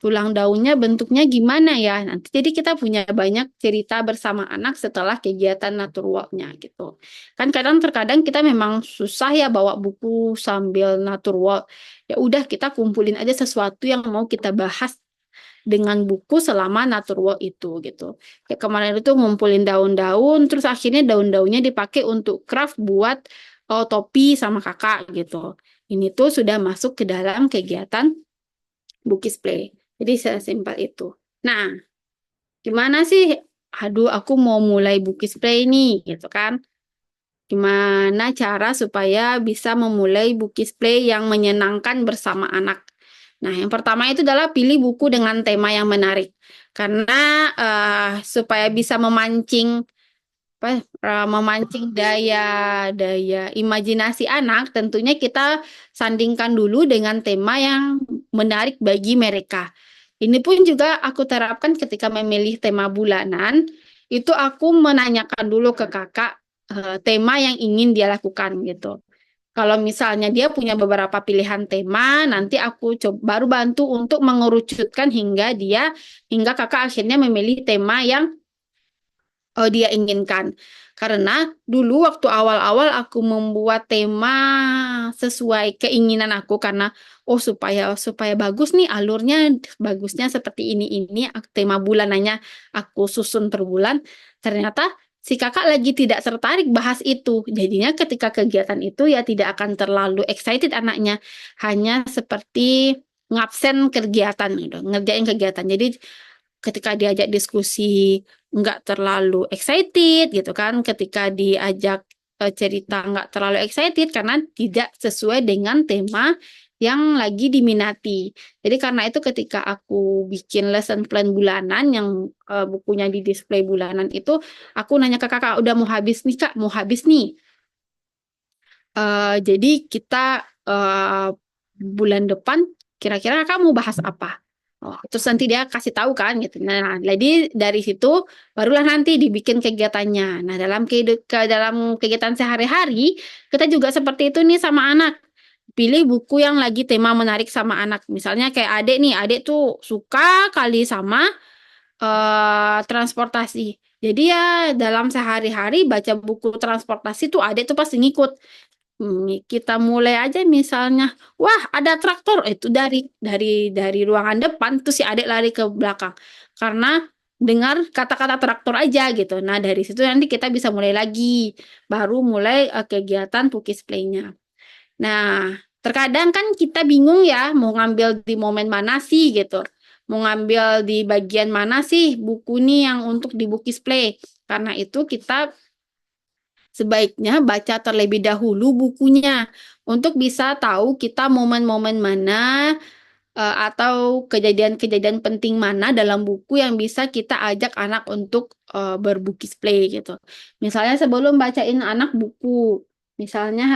tulang daunnya bentuknya gimana ya? Nanti jadi kita punya banyak cerita bersama anak setelah kegiatan natur walk-nya gitu. Kan terkadang kita memang susah ya bawa buku sambil natur walk. Ya udah kita kumpulin aja sesuatu yang mau kita bahas dengan buku selama natur walk itu gitu. Kayak kemarin itu ngumpulin daun-daun, terus akhirnya daun-daunnya dipakai untuk craft buat topi sama kakak gitu. Ini tuh sudah masuk ke dalam kegiatan Bukis Play. Jadi sesimpel itu. Nah, gimana sih? Aduh, aku mau mulai Bukis Play nih, gitu kan? Gimana cara supaya bisa memulai Bukis Play yang menyenangkan bersama anak? Nah, yang pertama itu adalah pilih buku dengan tema yang menarik. Karena supaya bisa memancing daya daya imajinasi anak, tentunya kita sandingkan dulu dengan tema yang menarik bagi mereka. Ini pun juga aku terapkan ketika memilih tema bulanan, itu aku menanyakan dulu ke kakak tema yang ingin dia lakukan gitu. Kalau misalnya dia punya beberapa pilihan tema, nanti aku baru bantu untuk mengerucutkan hingga kakak akhirnya memilih tema yang dia inginkan. Karena dulu waktu awal-awal aku membuat tema sesuai keinginan aku, karena supaya supaya bagus nih alurnya, bagusnya seperti ini tema bulanannya aku susun per bulan. Ternyata si kakak lagi tidak tertarik bahas itu. Jadinya ketika kegiatan itu ya tidak akan terlalu excited anaknya. Hanya seperti ngabsen kegiatan gitu, ngerjain kegiatan. Jadi ketika diajak diskusi nggak terlalu excited gitu kan, ketika diajak cerita nggak terlalu excited karena tidak sesuai dengan tema yang lagi diminati. Jadi karena itu ketika aku bikin lesson plan bulanan yang bukunya di display bulanan itu, aku nanya ke kakak, udah mau habis nih kak, mau habis nih. Jadi kita bulan depan kira-kira kakak mau bahas apa? Oh, terus nanti dia kasih tahu kan gitu. Nah, jadi dari situ barulah nanti dibikin kegiatannya. Nah, dalam kegiatan sehari-hari kita juga seperti itu nih sama anak. Pilih buku yang lagi tema menarik sama anak. Misalnya kayak adik nih, adik tuh suka kali sama transportasi. Jadi ya dalam sehari-hari baca buku transportasi tuh adik tuh pasti ngikut. Kita mulai aja misalnya, wah ada traktor, itu dari ruangan depan tuh si adik lari ke belakang karena dengar kata-kata traktor aja gitu. Nah dari situ nanti kita bisa mulai lagi, baru mulai kegiatan pukis play-nya. Nah terkadang kan kita bingung ya mau ngambil di momen mana sih gitu, mau ngambil di bagian mana sih buku nih yang untuk di bukis play. Karena itu kita sebaiknya baca terlebih dahulu bukunya untuk bisa tahu kita momen-momen mana atau kejadian-kejadian penting mana dalam buku yang bisa kita ajak anak untuk berbukis play gitu. Misalnya sebelum bacain anak buku, misalnya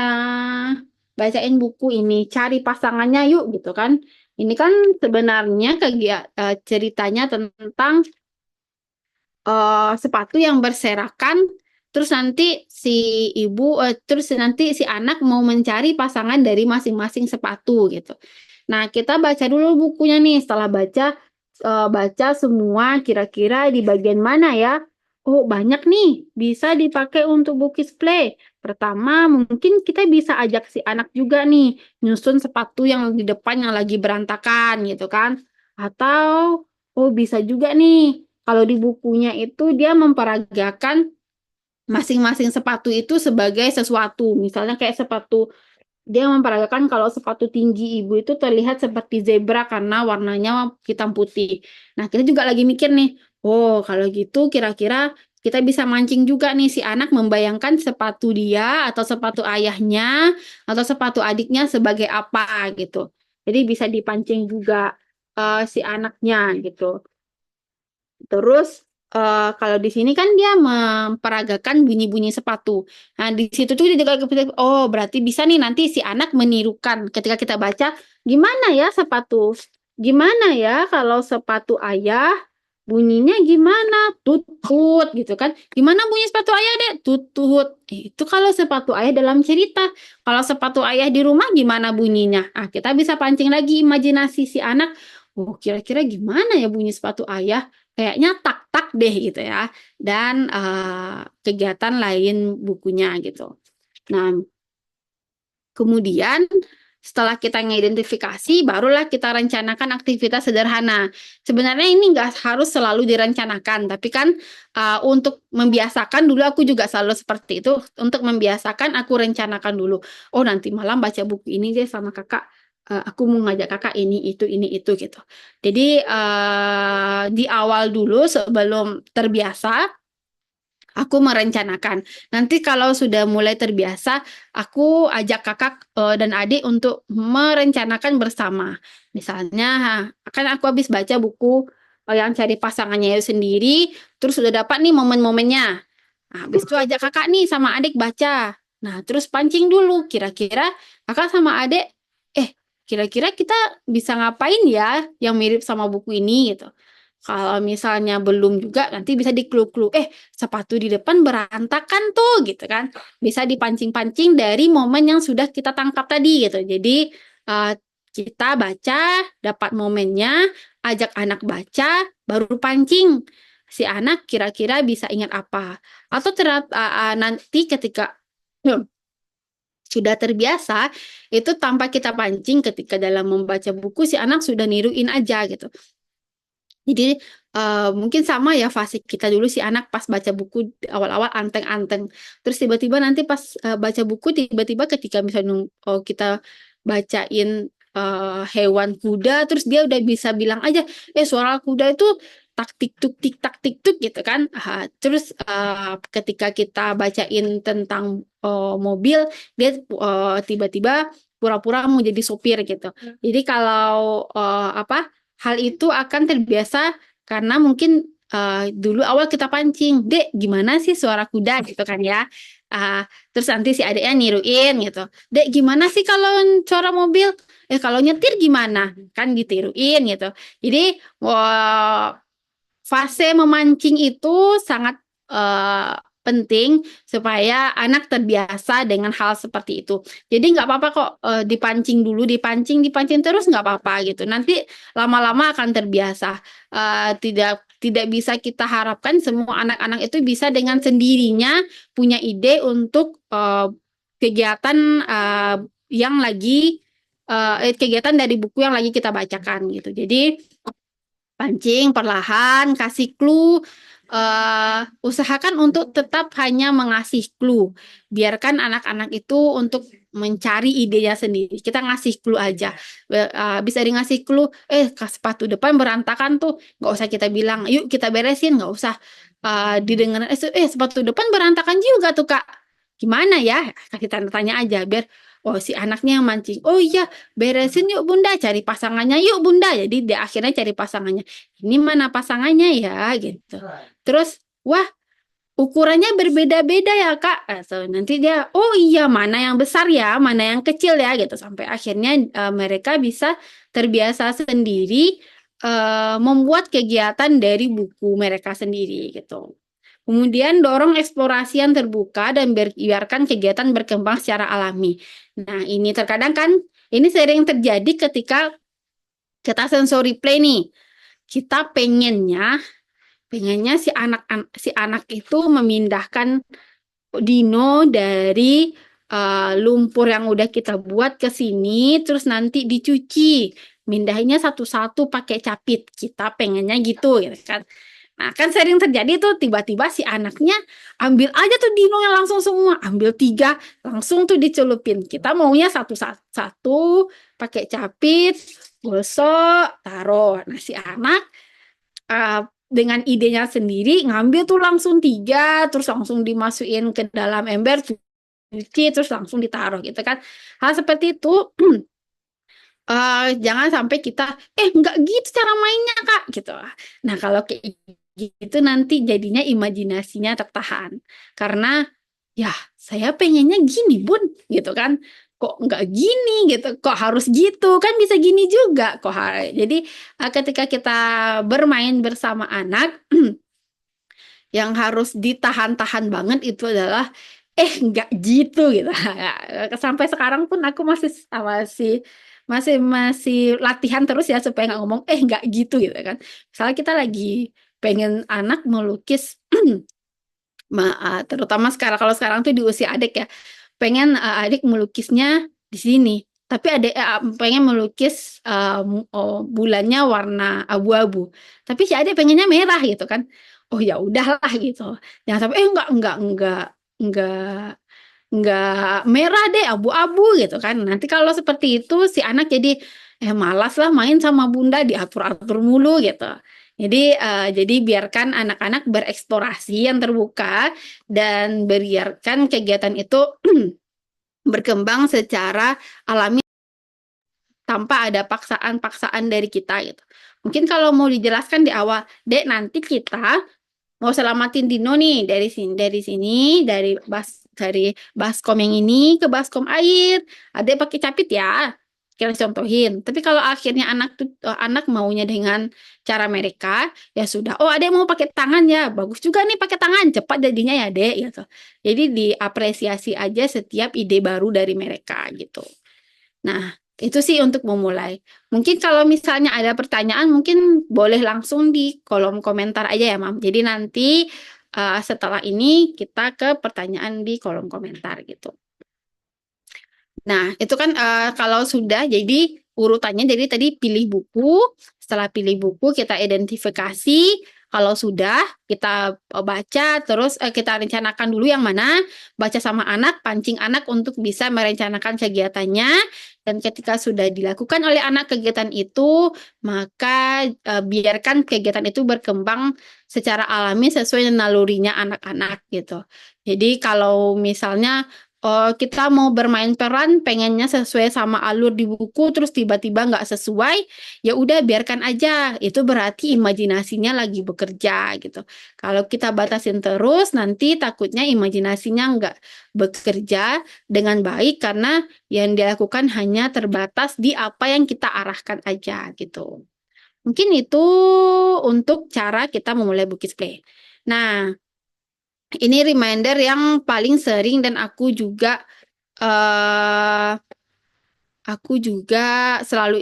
bacain buku ini, cari pasangannya yuk gitu kan. Ini kan sebenarnya ceritanya tentang sepatu yang berserakan, terus nanti terus nanti si anak mau mencari pasangan dari masing-masing sepatu gitu. Nah, kita baca dulu bukunya nih. Setelah baca semua kira-kira di bagian mana ya? Oh, banyak nih. Bisa dipakai untuk bukis play. Pertama, mungkin kita bisa ajak si anak juga nih nyusun sepatu yang di depan yang lagi berantakan gitu kan. Atau oh bisa juga nih kalau di bukunya itu dia memperagakan masing-masing sepatu itu sebagai sesuatu. Misalnya kayak sepatu, dia memperagakan kalau sepatu tinggi ibu itu terlihat seperti zebra karena warnanya hitam putih. Nah, kita juga lagi mikir nih, oh kalau gitu kira-kira kita bisa mancing juga nih si anak membayangkan sepatu dia atau sepatu ayahnya atau sepatu adiknya sebagai apa gitu. Jadi bisa dipancing juga si anaknya gitu. Terus kalau di sini kan dia memperagakan bunyi-bunyi sepatu. Nah, di situ tuh dia juga oh berarti bisa nih nanti si anak menirukan ketika kita baca gimana ya sepatu. Gimana ya kalau sepatu ayah bunyinya gimana? Tutut gitu kan. Gimana bunyi sepatu ayah, Dek? Tutut. Itu kalau sepatu ayah dalam cerita. Kalau sepatu ayah di rumah gimana bunyinya? Ah, kita bisa pancing lagi imajinasi si anak. Oh, kira-kira gimana ya bunyi sepatu ayah? Kayaknya tak-tak deh gitu ya. Dan kegiatan lain bukunya gitu. Nah, kemudian setelah kita mengidentifikasi, barulah kita rencanakan aktivitas sederhana. Sebenarnya ini nggak harus selalu direncanakan, tapi kan untuk membiasakan dulu aku juga selalu seperti itu. Untuk membiasakan aku rencanakan dulu. Oh nanti malam baca buku ini deh sama kakak. Aku mau ngajak kakak ini itu gitu. Jadi di awal dulu sebelum terbiasa aku merencanakan. Nanti kalau sudah mulai terbiasa, aku ajak kakak dan adik untuk merencanakan bersama. Misalnya, kan aku habis baca buku yang cari pasangannya itu sendiri, terus sudah dapat nih momen-momennya. Nah, habis itu ajak kakak nih sama adik baca. Nah, terus pancing dulu. Kira-kira kakak sama adik, kira-kira kita bisa ngapain ya yang mirip sama buku ini gitu. Kalau misalnya belum juga nanti bisa di-clue-clue. Sepatu di depan berantakan tuh gitu kan. Bisa dipancing-pancing dari momen yang sudah kita tangkap tadi gitu. Jadi eh, kita baca, dapat momennya, ajak anak baca, baru pancing. Si anak kira-kira bisa ingat apa. Atau nanti ketika sudah terbiasa, itu tanpa kita pancing ketika dalam membaca buku, si anak sudah niruin aja gitu. Jadi mungkin sama ya fase kita dulu si anak pas baca buku awal-awal anteng-anteng. Terus tiba-tiba nanti pas baca buku tiba-tiba ketika misalnya kita bacain hewan kuda, terus dia udah bisa bilang aja, suara kuda itu tak tik tuk gitu kan. Terus ketika kita bacain tentang mobil, dia tiba-tiba pura-pura mau jadi sopir gitu. Jadi kalau hal itu akan terbiasa karena mungkin dulu awal kita pancing, Dek, gimana sih suara kuda gitu kan ya. Ah, terus nanti si adeknya niruin gitu. Dek, gimana sih kalau suara mobil? Kalau nyetir gimana? Kan ditiruin gitu. Jadi fase memancing itu sangat eh, penting supaya anak terbiasa dengan hal seperti itu. Jadi nggak apa-apa kok dipancing dulu, dipancing terus nggak apa-apa gitu. Nanti lama-lama akan terbiasa. Tidak bisa kita harapkan semua anak-anak itu bisa dengan sendirinya punya ide untuk kegiatan yang lagi kegiatan dari buku yang lagi kita bacakan gitu. Jadi pancing perlahan, kasih clue, usahakan untuk tetap hanya mengasih clue. Biarkan anak-anak itu untuk mencari idenya sendiri. Kita ngasih clue aja. Bisa di ngasih clue, sepatu depan berantakan tuh. Nggak usah kita bilang, yuk kita beresin. Nggak usah didengar, sepatu depan berantakan juga tuh, Kak. Gimana ya? Kasih tanda tanya aja, biar oh si anaknya yang mancing. Oh iya, beresin yuk Bunda, cari pasangannya yuk Bunda. Jadi dia akhirnya cari pasangannya. Ini mana pasangannya ya gitu. Terus, wah ukurannya berbeda-beda ya Kak. So, nanti dia, oh iya mana yang besar ya, mana yang kecil ya gitu. Sampai akhirnya mereka bisa terbiasa sendiri membuat kegiatan dari buku mereka sendiri gitu. Kemudian dorong eksplorasi yang terbuka dan biarkan kegiatan berkembang secara alami. Nah, ini terkadang kan ini sering terjadi ketika kita sensory play nih. Kita pengennya si anak itu memindahkan dino dari lumpur yang udah kita buat ke sini, terus nanti dicuci, mindahinnya satu-satu pakai capit. Kita pengennya gitu, gitu kan. Nah, kan sering terjadi tuh tiba-tiba si anaknya ambil aja tuh dino yang langsung semua, ambil 3, langsung tuh dicelupin. Kita maunya satu-satu pakai capit, gosok, taruh. Nah, si anak dengan idenya sendiri ngambil tuh langsung 3, terus langsung dimasukin ke dalam ember, cuci, terus langsung ditaruh gitu kan. Hal seperti itu jangan sampai kita nggak gitu cara mainnya Kak gitu. Nah kalau kayak gitu nanti jadinya imajinasinya tertahan karena ya saya pengennya gini Bun gitu kan, kok nggak gini gitu, kok harus gitu kan bisa gini juga kok. Jadi ketika kita bermain bersama anak yang harus ditahan-tahan banget itu adalah nggak gitu gitu. Sampai sekarang pun aku masih masih latihan terus ya supaya nggak ngomong nggak gitu gitu kan. Misalnya kita lagi pengen anak melukis terutama sekarang, kalau sekarang tuh di usia adik ya, pengen adik melukisnya di sini, tapi adik pengen melukis bulannya warna abu-abu, tapi si adik pengennya merah gitu kan. Oh ya udahlah gitu, jangan sampai enggak enggak merah deh, abu-abu gitu kan. Nanti kalau seperti itu si anak jadi malas lah main sama bunda, diatur-atur mulu gitu. Jadi biarkan anak-anak bereksplorasi yang terbuka dan biarkan kegiatan itu berkembang secara alami tanpa ada paksaan-paksaan dari kita gitu. Mungkin kalau mau dijelaskan di awal, Dek, nanti kita mau selamatin Dino nih dari baskom yang ini ke baskom air. Ada pakai capit ya. Kita contohin. Tapi kalau akhirnya anak maunya dengan cara mereka, ya sudah. Oh, ada yang mau pakai tangan ya. Bagus juga nih pakai tangan. Cepat jadinya ya, Dek gitu. Jadi diapresiasi aja setiap ide baru dari mereka gitu. Nah, itu sih untuk memulai. Mungkin kalau misalnya ada pertanyaan, mungkin boleh langsung di kolom komentar aja ya, Mam. Jadi nanti setelah ini kita ke pertanyaan di kolom komentar gitu. Nah, itu kan kalau sudah, jadi urutannya, jadi tadi pilih buku. Setelah pilih buku, kita identifikasi Kalau sudah kita baca, terus kita rencanakan dulu yang mana, baca sama anak, pancing anak untuk bisa merencanakan kegiatannya. Dan ketika sudah dilakukan oleh anak kegiatan itu, maka biarkan kegiatan itu berkembang secara alami sesuai dengan nalurinya anak-anak gitu. Jadi kalau misalnya kita mau bermain peran, pengennya sesuai sama alur di buku, terus tiba-tiba nggak sesuai, ya udah biarkan aja. Itu berarti imajinasinya lagi bekerja gitu. Kalau kita batasin terus, nanti takutnya imajinasinya nggak bekerja dengan baik karena yang dilakukan hanya terbatas di apa yang kita arahkan aja gitu. Mungkin itu untuk cara kita memulai Bukis Play. Nah, ini reminder yang paling sering dan eh, aku juga selalu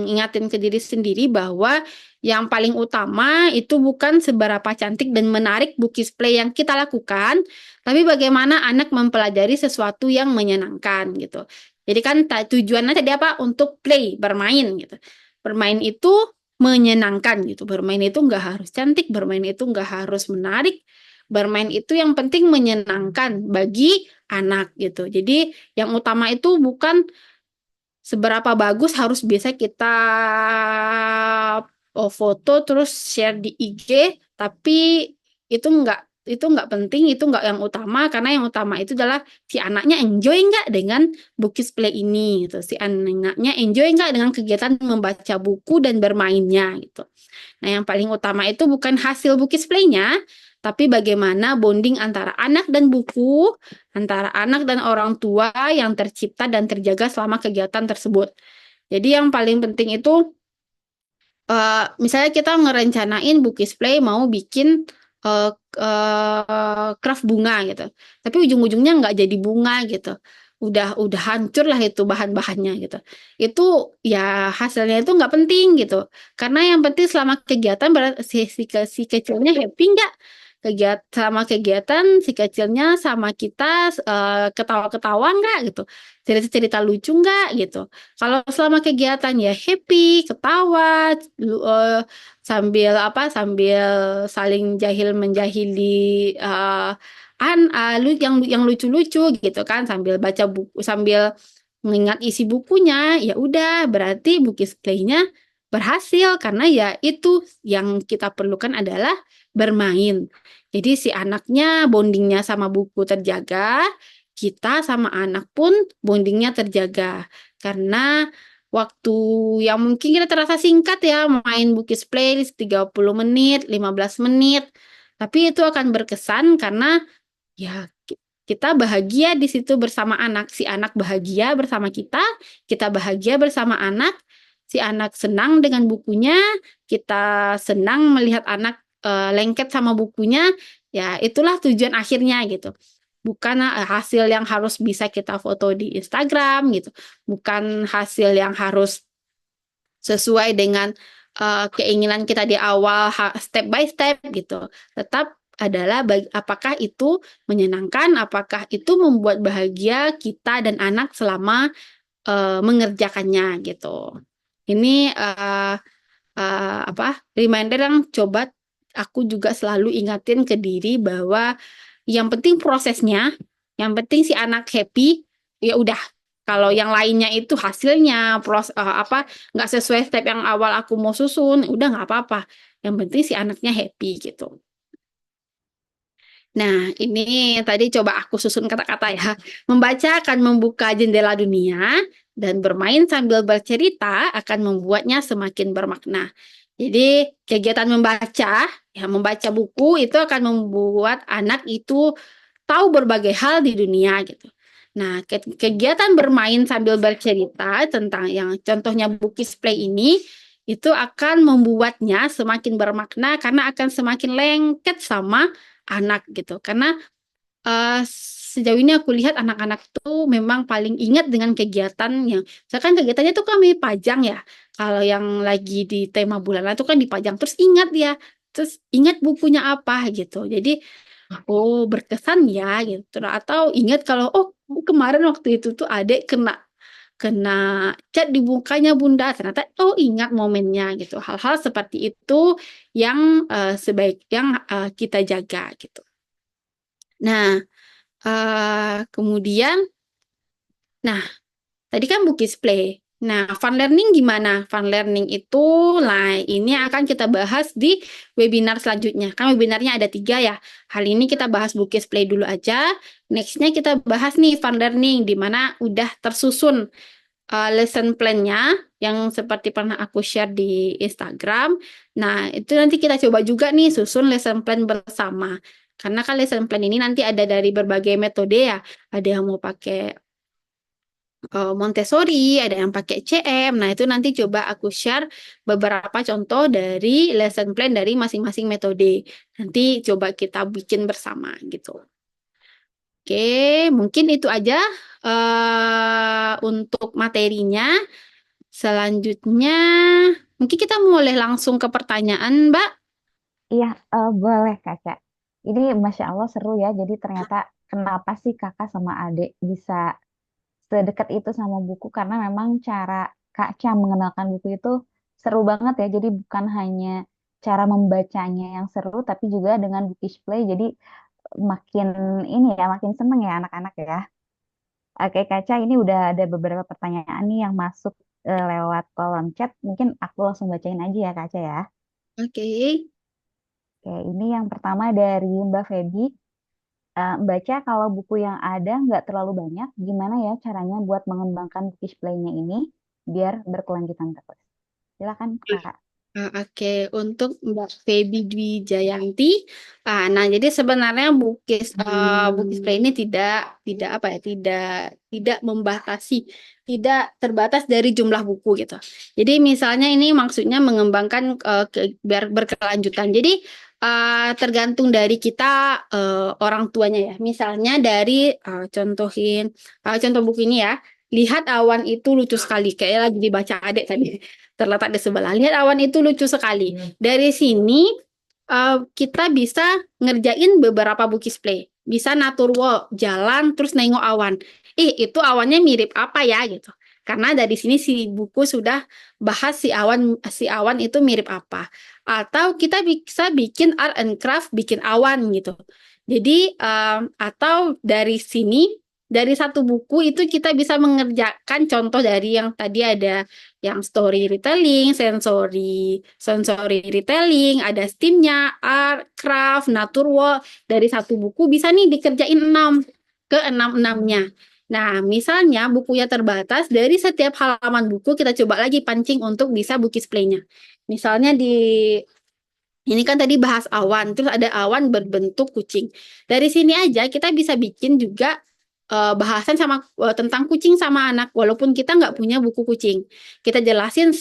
ingatin ke diri sendiri bahwa yang paling utama itu bukan seberapa cantik dan menarik Bukis Play yang kita lakukan, tapi bagaimana anak mempelajari sesuatu yang menyenangkan gitu. Jadi kan tujuannya tadi apa? Untuk play, bermain gitu. Bermain itu menyenangkan gitu. Bermain itu nggak harus cantik, bermain itu nggak harus menarik. Bermain itu yang penting menyenangkan bagi anak gitu. Jadi yang utama itu bukan seberapa bagus harus bisa kita foto terus share di IG, tapi itu nggak penting, itu nggak yang utama karena yang utama itu adalah si anaknya enjoy nggak dengan Bukis Play ini gitu, si anaknya enjoy nggak dengan kegiatan membaca buku dan bermainnya gitu. Nah, yang paling utama itu bukan hasil Bukis Play-nya, tapi bagaimana bonding antara anak dan buku, antara anak dan orang tua yang tercipta dan terjaga selama kegiatan tersebut. Jadi yang paling penting itu, misalnya kita ngerencanain Bukis Play mau bikin craft bunga gitu, tapi ujung-ujungnya nggak jadi bunga gitu. Udah hancur lah itu bahan-bahannya gitu. Itu ya hasilnya itu nggak penting gitu. Karena yang penting selama kegiatan si kecilnya happy nggak? Sama kegiatan si kecilnya sama kita ketawa-ketawa nggak gitu. Cerita-cerita lucu nggak gitu. Kalau selama kegiatan ya happy, ketawa, sambil sambil saling jahil menjahili eh, yang lucu-lucu gitu kan, sambil baca buku, sambil mengingat isi bukunya, ya udah berarti Bukis Play-nya berhasil karena ya itu yang kita perlukan adalah bermain. Jadi si anaknya bondingnya sama buku terjaga, kita sama anak pun bondingnya terjaga. Karena waktu yang mungkin kita terasa singkat ya, main Bukis Play 30 menit, 15 menit. Tapi itu akan berkesan karena ya kita bahagia di situ bersama anak. Si anak bahagia bersama kita bahagia bersama anak. Si anak senang dengan bukunya, kita senang melihat anak lengket sama bukunya. Ya, itulah tujuan akhirnya gitu. Bukan hasil yang harus bisa kita foto di Instagram gitu. Bukan hasil yang harus sesuai dengan keinginan kita di awal, step by step gitu. Tetap adalah apakah itu menyenangkan, apakah itu membuat bahagia kita dan anak selama mengerjakannya gitu. Ini reminder yang coba aku juga selalu ingatin ke diri bahwa yang penting prosesnya, yang penting si anak happy, ya udah. Kalau yang lainnya itu hasilnya, nggak sesuai step yang awal aku mau susun, udah nggak apa-apa. Yang penting si anaknya happy gitu. Nah, ini tadi coba aku susun kata-kata ya. Membaca akan membuka jendela dunia dan bermain sambil bercerita akan membuatnya semakin bermakna. Jadi, kegiatan membaca, ya membaca buku itu akan membuat anak itu tahu berbagai hal di dunia gitu. Nah, kegiatan bermain sambil bercerita tentang yang contohnya Bukis Play ini itu akan membuatnya semakin bermakna karena akan semakin lengket sama anak gitu. Karena sejauh ini aku lihat anak-anak tuh memang paling ingat dengan kegiatan yang, misalkan kegiatannya tuh kami pajang ya. Kalau yang lagi di tema bulanan itu kan dipajang, terus ingat ya, terus ingat bukunya apa gitu. Jadi, oh berkesan ya gitu. Atau ingat kalau, oh kemarin waktu itu tuh adek kena kena cat di mukanya Bunda, ternyata oh ingat momennya gitu. Hal-hal seperti itu yang kita jaga gitu. Nah, kemudian, nah tadi kan book display. Nah, fun learning gimana? Fun learning itu, nah ini akan kita bahas di webinar selanjutnya. Kan webinarnya ada 3 ya. Hari ini kita bahas book display dulu aja. Nextnya kita bahas nih fun learning, di mana udah tersusun lesson plan-nya yang seperti pernah aku share di Instagram. Nah, itu nanti kita coba juga nih susun lesson plan bersama. Karena kan lesson plan ini nanti ada dari berbagai metode ya. Ada yang mau pakai Montessori, ada yang pakai CM. Nah, itu nanti coba aku share beberapa contoh dari lesson plan dari masing-masing metode. Nanti coba kita bikin bersama gitu. Oke, mungkin itu aja untuk materinya. Selanjutnya, mungkin kita mulai langsung ke pertanyaan, Mbak. Iya, boleh Kakak. Ini Masya Allah seru ya. Jadi ternyata kenapa sih kakak sama adik bisa sedekat itu sama buku? Karena memang cara Kak Cha mengenalkan buku itu seru banget ya. Jadi bukan hanya cara membacanya yang seru, tapi juga dengan book display. Jadi makin ini ya, makin seneng ya anak-anak ya. Oke Kaca, ini udah ada beberapa pertanyaan nih yang masuk lewat kolom chat. Mungkin aku langsung bacain aja ya Kaca ya. Oke. Oke, ini yang pertama dari Mbak Feby. Baca kalau buku yang ada nggak terlalu banyak, gimana ya caranya buat mengembangkan book display-nya ini biar berkelanjutan terus? Silakan Kak. Oke, untuk Mbak Feby Dwi Jayanti, nah jadi sebenarnya bukis play ini tidak apa ya, tidak membatasi, tidak terbatas dari jumlah buku gitu. Jadi misalnya ini maksudnya mengembangkan biar berkelanjutan. Jadi tergantung dari kita orang tuanya ya. Misalnya dari contoh buku ini ya. Lihat awan itu lucu sekali, kayak lagi dibaca adik tadi terletak di sebelah. Lihat awan itu lucu sekali. Dari sini kita bisa ngerjain beberapa bukis play. Bisa natur walk, jalan terus nengok awan. Itu awannya mirip apa ya gitu. Karena dari sini si buku sudah bahas si awan itu mirip apa. Atau kita bisa bikin art and craft, bikin awan gitu. Jadi atau dari sini dari satu buku itu kita bisa mengerjakan contoh dari yang tadi ada yang story retelling, sensory retelling, ada STEAM-nya, art, craft, naturwalk. Dari satu buku bisa nih dikerjain 6 ke 6-6-nya. Nah, misalnya bukunya terbatas, dari setiap halaman buku kita coba lagi pancing untuk bisa book display-nya. Misalnya ini kan tadi bahas awan, terus ada awan berbentuk kucing. Dari sini aja kita bisa bikin juga bahasan tentang kucing sama anak, walaupun kita nggak punya buku kucing. Kita jelasin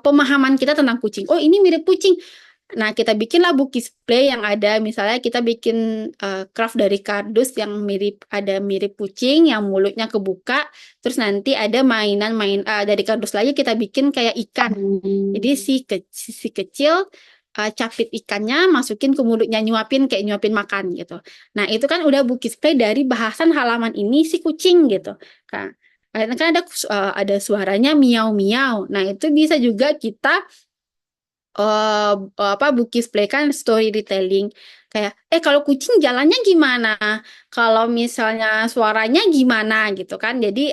pemahaman kita tentang kucing. Oh, ini mirip kucing. Nah, kita bikinlah book display yang ada, misalnya kita bikin craft dari kardus yang mirip kucing, yang mulutnya kebuka, terus nanti ada dari kardus lagi kita bikin kayak ikan. Jadi si kecil capit ikannya masukin ke mulutnya, nyuapin kayak nyuapin makan gitu. Nah, itu kan udah book display dari bahasan halaman ini si kucing gitu. Kan ada suaranya miau miau. Nah, itu bisa juga kita book display kan storytelling kayak kalau kucing jalannya gimana, kalau misalnya suaranya gimana gitu kan. Jadi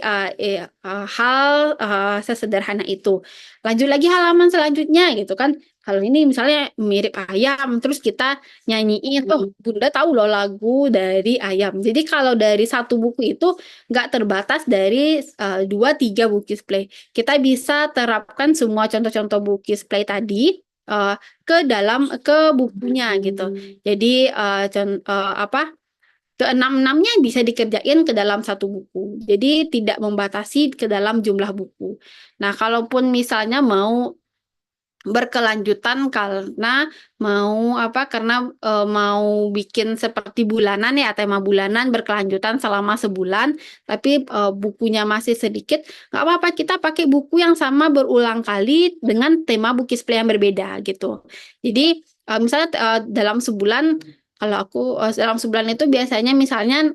hal sesederhana itu. Lanjut lagi halaman selanjutnya gitu kan, kalau ini misalnya mirip ayam terus kita nyanyiin, oh Bunda tahu loh lagu dari ayam. Jadi kalau dari satu buku itu nggak terbatas dari 2-3 book display, kita bisa terapkan semua contoh-contoh book display tadi ke bukunya gitu. Jadi keenam-enamnya bisa dikerjain ke dalam satu buku. Jadi tidak membatasi ke dalam jumlah buku. Nah, kalaupun misalnya mau berkelanjutan karena mau bikin seperti bulanan ya, tema bulanan berkelanjutan selama sebulan, tapi bukunya masih sedikit, nggak apa-apa, kita pakai buku yang sama berulang kali dengan tema book display yang berbeda gitu. Jadi misalnya dalam sebulan Kalau aku dalam sebulan itu biasanya misalnya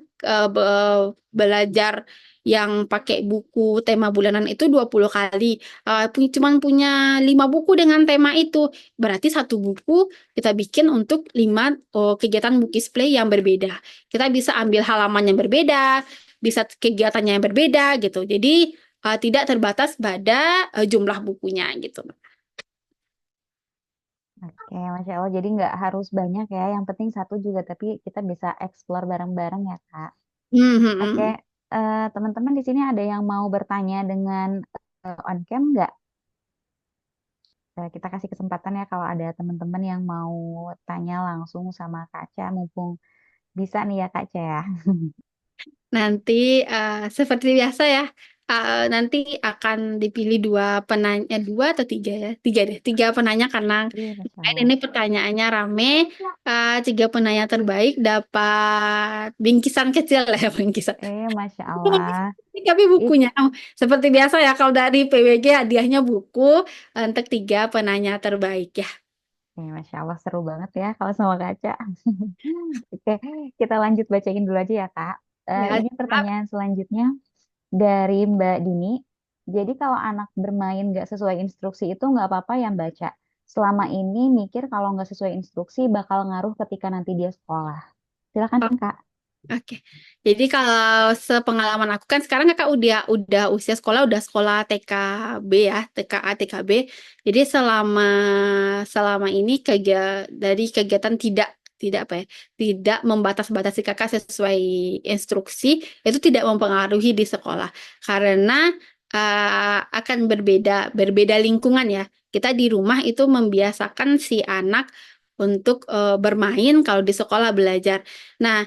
belajar yang pakai buku tema bulanan itu 20 kali. Cuman punya 5 buku dengan tema itu. Berarti satu buku kita bikin untuk 5 kegiatan bukis play yang berbeda. Kita bisa ambil halaman yang berbeda, bisa kegiatannya yang berbeda gitu. Jadi tidak terbatas pada jumlah bukunya gitu. Oke, Masya Allah. Jadi nggak harus banyak ya. Yang penting satu juga, tapi kita bisa explore bareng-bareng ya, Kak. Oke, Mhm. teman-teman di sini ada yang mau bertanya dengan on cam nggak? Kita kasih kesempatan ya kalau ada teman-teman yang mau tanya langsung sama Kak Ca, mumpung bisa nih ya Kak Ca ya. Nanti seperti biasa ya, nanti akan dipilih dua atau tiga ya, tiga deh, tiga penanya karena Iya, Masya Allah. ini pertanyaannya rame. Tiga penanya terbaik dapat bingkisan kecil ya, bingkisan. Masya Allah. Tapi Ih, bukunya seperti biasa ya, kalau dari PWG hadiahnya buku untuk tiga penanya terbaik ya. Masya Allah seru banget ya kalau sama Kak Ca. Oke, kita lanjut bacain dulu aja ya Kak. Ya, Ini pertanyaan selanjutnya dari Mbak Dini. Jadi kalau anak bermain nggak sesuai instruksi itu nggak apa-apa yang baca. Selama ini mikir kalau nggak sesuai instruksi bakal ngaruh ketika nanti dia sekolah. Silakan Kak. oke. Jadi kalau sepengalaman aku kan sekarang kakak udah usia sekolah udah sekolah TKB ya, TKA TKB. Jadi selama selama ini dari kegiatan tidak apa ya, tidak membatas-batasi kakak sesuai instruksi itu tidak mempengaruhi di sekolah karena akan berbeda lingkungan ya. Kita di rumah itu membiasakan si anak untuk bermain kalau di sekolah belajar. Nah,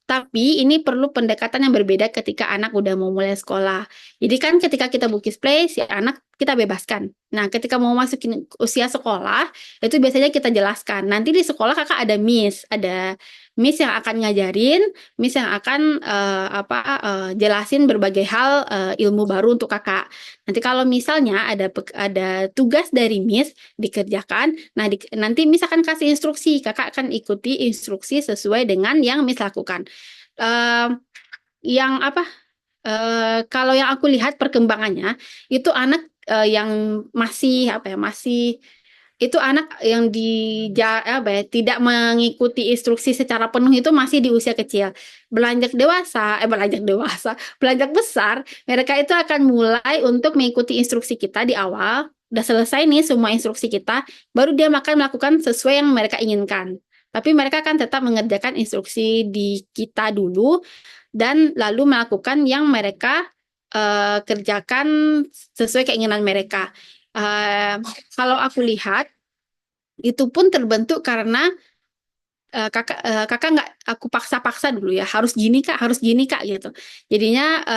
tapi ini perlu pendekatan yang berbeda ketika anak udah mau mulai sekolah. Jadi kan ketika kita bukis play, si anak kita bebaskan. Nah, ketika mau masukin usia sekolah, itu biasanya kita jelaskan. Nanti di sekolah kakak ada miss yang akan ngajarin, miss yang akan jelasin berbagai hal ilmu baru untuk kakak. Nanti kalau misalnya ada tugas dari miss dikerjakan, nah nanti miss akan kasih instruksi, kakak akan ikuti instruksi sesuai dengan yang miss lakukan. Eh, yang apa? Kalau yang aku lihat perkembangannya itu anak yang masih apa ya masih itu anak yang tidak mengikuti instruksi secara penuh itu masih di usia kecil. Beranjak besar, mereka itu akan mulai untuk mengikuti instruksi kita di awal. Udah selesai nih semua instruksi kita, baru dia akan melakukan sesuai yang mereka inginkan. Tapi mereka akan tetap mengerjakan instruksi di kita dulu dan lalu melakukan yang mereka kerjakan sesuai keinginan mereka. Eh, Kalau aku lihat itu pun terbentuk karena kakak nggak aku paksa-paksa dulu ya harus gini kak gitu. Jadinya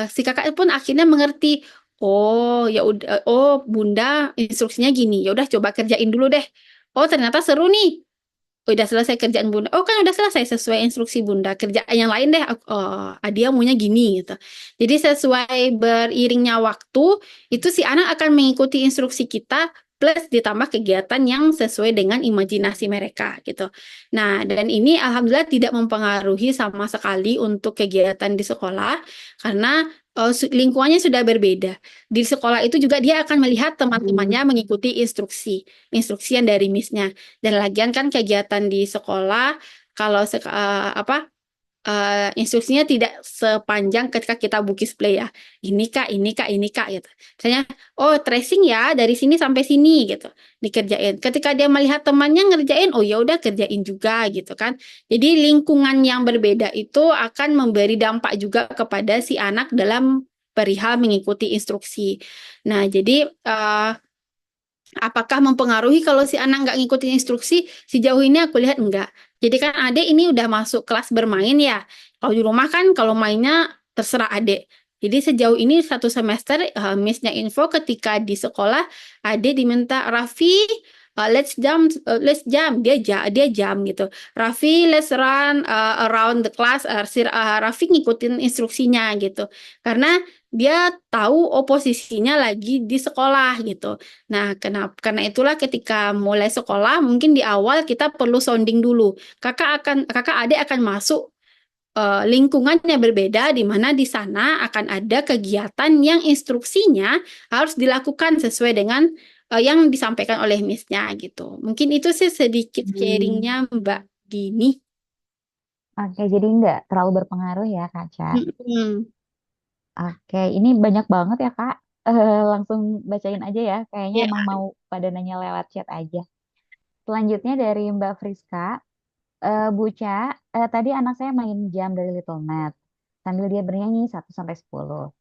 si kakak pun akhirnya mengerti. Oh ya udah, oh bunda instruksinya gini, ya udah coba kerjain dulu deh. Oh ternyata seru nih. Udah selesai kerjaan bunda. Oh kan udah selesai sesuai instruksi bunda. Kerjaan yang lain deh. Dia maunya gini gitu. Jadi sesuai beriringnya waktu, itu si anak akan mengikuti instruksi kita plus ditambah kegiatan yang sesuai dengan imajinasi mereka gitu. Nah, dan ini alhamdulillah tidak mempengaruhi sama sekali untuk kegiatan di sekolah karena lingkungannya sudah berbeda. Di sekolah itu juga dia akan melihat teman-temannya mengikuti instruksi yang dari miss-nya. Dan lagian kan kegiatan di sekolah kalau instruksinya tidak sepanjang ketika kita bukis play ya. Ini kak, ini kak, ini kak gitu. Misalnya, oh tracing ya dari sini sampai sini gitu dikerjain. Ketika dia melihat temannya ngerjain, oh ya udah kerjain juga gitu kan. Jadi lingkungan yang berbeda itu akan memberi dampak juga kepada si anak dalam perihal mengikuti instruksi. Nah, jadi apakah mempengaruhi kalau si anak nggak ngikutin instruksi? Sejauh ini aku lihat enggak. Jadi kan adik ini udah masuk kelas bermain ya. Kalau di rumah kan kalau mainnya terserah adik. Jadi sejauh ini satu semester Miss-nya info ketika di sekolah adik diminta Raffi let's jump, dia jump gitu. Raffi, let's run around the class. Raffi ngikutin instruksinya gitu, karena dia tahu oposisinya lagi di sekolah gitu. Nah, karena itulah ketika mulai sekolah, mungkin di awal kita perlu sounding dulu. Kakak adik akan masuk lingkungan yang berbeda, di mana di sana akan ada kegiatan yang instruksinya harus dilakukan sesuai dengan yang disampaikan oleh Miss-nya gitu. Mungkin itu sih sedikit sharingnya Mbak Dini. Oke, jadi nggak terlalu berpengaruh ya, Kaca. Mm-mm. Oke, ini banyak banget ya, Kak. Langsung bacain aja ya. Kayaknya Ya. emang mau pada nanya lewat chat aja. Selanjutnya dari Mbak Friska. Bu Ca, tadi anak saya main jam dari Little Nat. Sambil dia bernyanyi 1 sampai 10.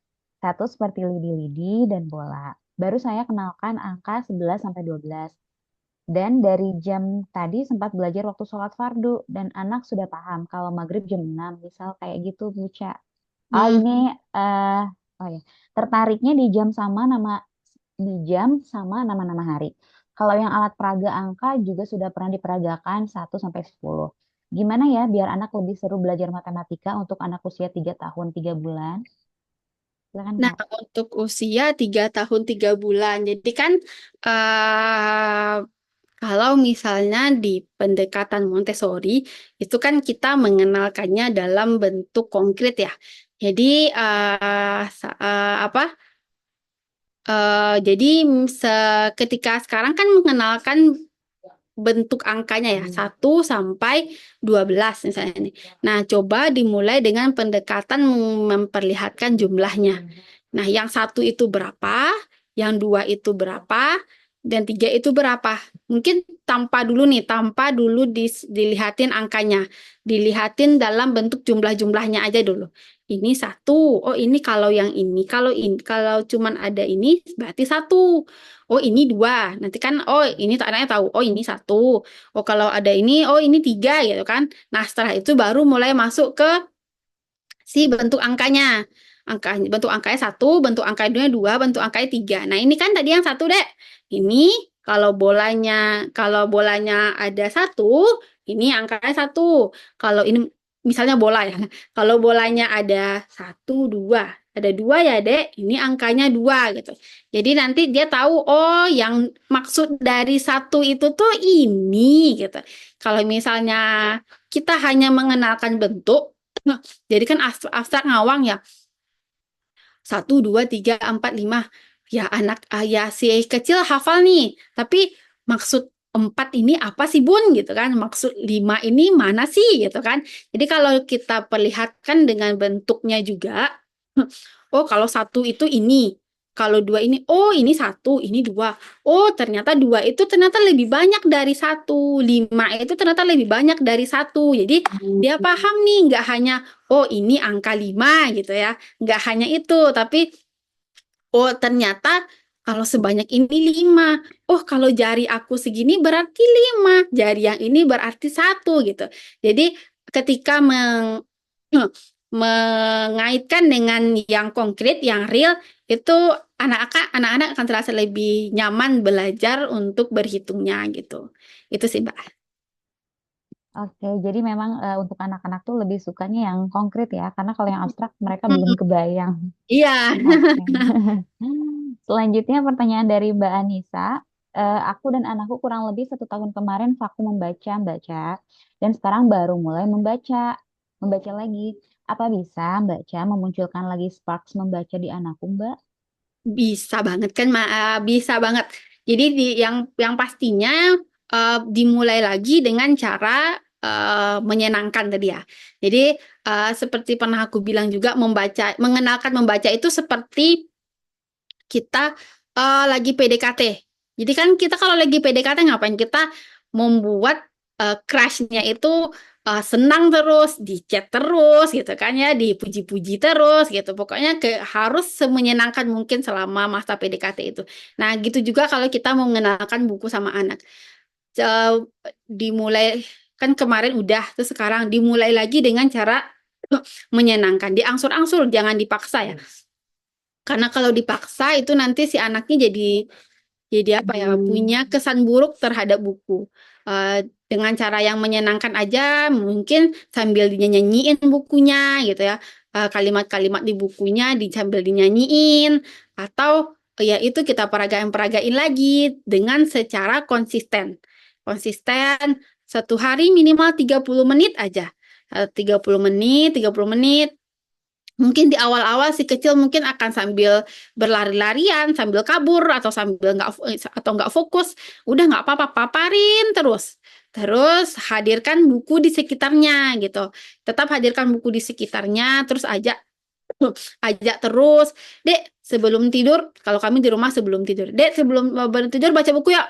Satu seperti lidi-lidi dan bola. Baru saya kenalkan angka 11 sampai 12. Dan dari jam tadi sempat belajar waktu sholat fardu. Dan anak sudah paham kalau maghrib jam 6. Misal kayak gitu, Bu Ca. Oh Hmm. ini, eh oh ya, tertariknya di jam sama nama-nama hari. Kalau yang alat peraga angka juga sudah pernah diperagakan 1 sampai 10. Gimana ya biar anak lebih seru belajar matematika untuk anak usia 3 tahun 3 bulan? Silakan Nah, Kak. untuk usia 3 tahun 3 bulan, jadi kan eh kalau misalnya di pendekatan Montessori, itu kan kita mengenalkannya dalam bentuk konkret ya. Jadi apa? Jadi ketika sekarang kan mengenalkan bentuk angkanya ya, 1 sampai 12 misalnya nih. Nah, coba dimulai dengan pendekatan memperlihatkan jumlahnya. Nah, yang satu itu berapa, yang dua itu berapa, dan tiga itu berapa. Mungkin tanpa dulu dilihatin angkanya. Dilihatin dalam bentuk jumlah-jumlahnya aja dulu. Ini satu, oh ini kalau cuman ada ini berarti satu. Oh ini dua, nanti kan oh ini tak anaknya tahu, oh ini satu. Oh kalau ada ini, oh ini tiga gitu kan. Nah setelah itu baru mulai masuk ke si bentuk angkanya. Bentuk angkanya satu, bentuk angkanya dua, bentuk angkanya tiga. Nah ini kan tadi yang satu dek. Ini kalau bolanya ada satu, ini angkanya satu. Kalau ini misalnya bola ya. Kalau bolanya ada satu, dua, ada dua ya dek. Ini angkanya dua gitu. Jadi nanti dia tahu oh yang maksud dari satu itu tuh ini gitu. Kalau misalnya kita hanya mengenalkan bentuk, jadi kan abstrak ngawang ya. 1, 2, 3, 4, 5. Ya ya si kecil hafal nih. Tapi maksud 4 ini apa sih Bun gitu kan? Maksud 5 ini mana sih gitu kan? Jadi kalau kita perlihatkan dengan bentuknya juga, oh kalau satu itu ini. Kalau dua ini, oh ini satu, ini dua. Oh ternyata dua itu ternyata lebih banyak dari satu. 5 itu ternyata lebih banyak dari satu. Jadi dia paham nih, nggak hanya, oh ini angka 5 gitu ya. Nggak hanya itu, tapi oh ternyata kalau sebanyak ini 5. Oh kalau jari aku segini berarti 5. Jari yang ini berarti satu gitu. Jadi ketika mengaitkan dengan yang konkret, yang real, itu anak-anak akan terasa lebih nyaman belajar untuk berhitungnya gitu. Itu sih, Mbak. Oke, jadi memang untuk anak-anak tuh lebih sukanya yang konkret ya, karena kalau yang abstrak mereka belum Hmm, kebayang. iya. Oke. Selanjutnya pertanyaan dari Mbak Anissa. Aku dan anakku kurang lebih 1 tahun kemarin vakum membaca, dan sekarang baru mulai membaca lagi. Apa bisa Mbak Ca memunculkan lagi sparks membaca di anakku, Mbak? Bisa banget kan, bisa banget. Jadi yang pastinya dimulai lagi dengan cara menyenangkan tadi ya. Jadi seperti pernah aku bilang juga mengenalkan membaca itu seperti kita lagi PDKT. Jadi kan kita kalau lagi PDKT ngapain? Kita membuat crush-nya itu senang terus, di chat terus gitu kan ya, dipuji-puji terus gitu. Pokoknya harus semenyenangkan mungkin selama masa PDKT itu. Nah, gitu juga kalau kita mau mengenalkan buku sama anak. Eh, Dimulai kan kemarin udah, terus sekarang dimulai lagi dengan cara menyenangkan, diangsur-angsur, jangan dipaksa ya. Karena kalau dipaksa itu nanti si anaknya jadi Jadi apa ya, punya kesan buruk terhadap buku. Dengan cara yang menyenangkan aja, mungkin sambil dinyanyiin bukunya gitu ya. Kalimat-kalimat di bukunya sambil dinyanyiin, atau ya itu kita peragain-peragain lagi dengan secara konsisten. Konsisten satu hari minimal 30 menit aja. 30 menit, 30 menit. Mungkin di awal-awal si kecil mungkin akan sambil berlari-larian, sambil kabur atau sambil nggak fokus. Udah nggak apa-apa, paparin terus. Terus hadirkan buku di sekitarnya gitu. Tetap hadirkan buku di sekitarnya, terus ajak ajak terus. Dek, sebelum tidur, kalau kami di rumah sebelum tidur. Dek, sebelum tidur baca buku ya.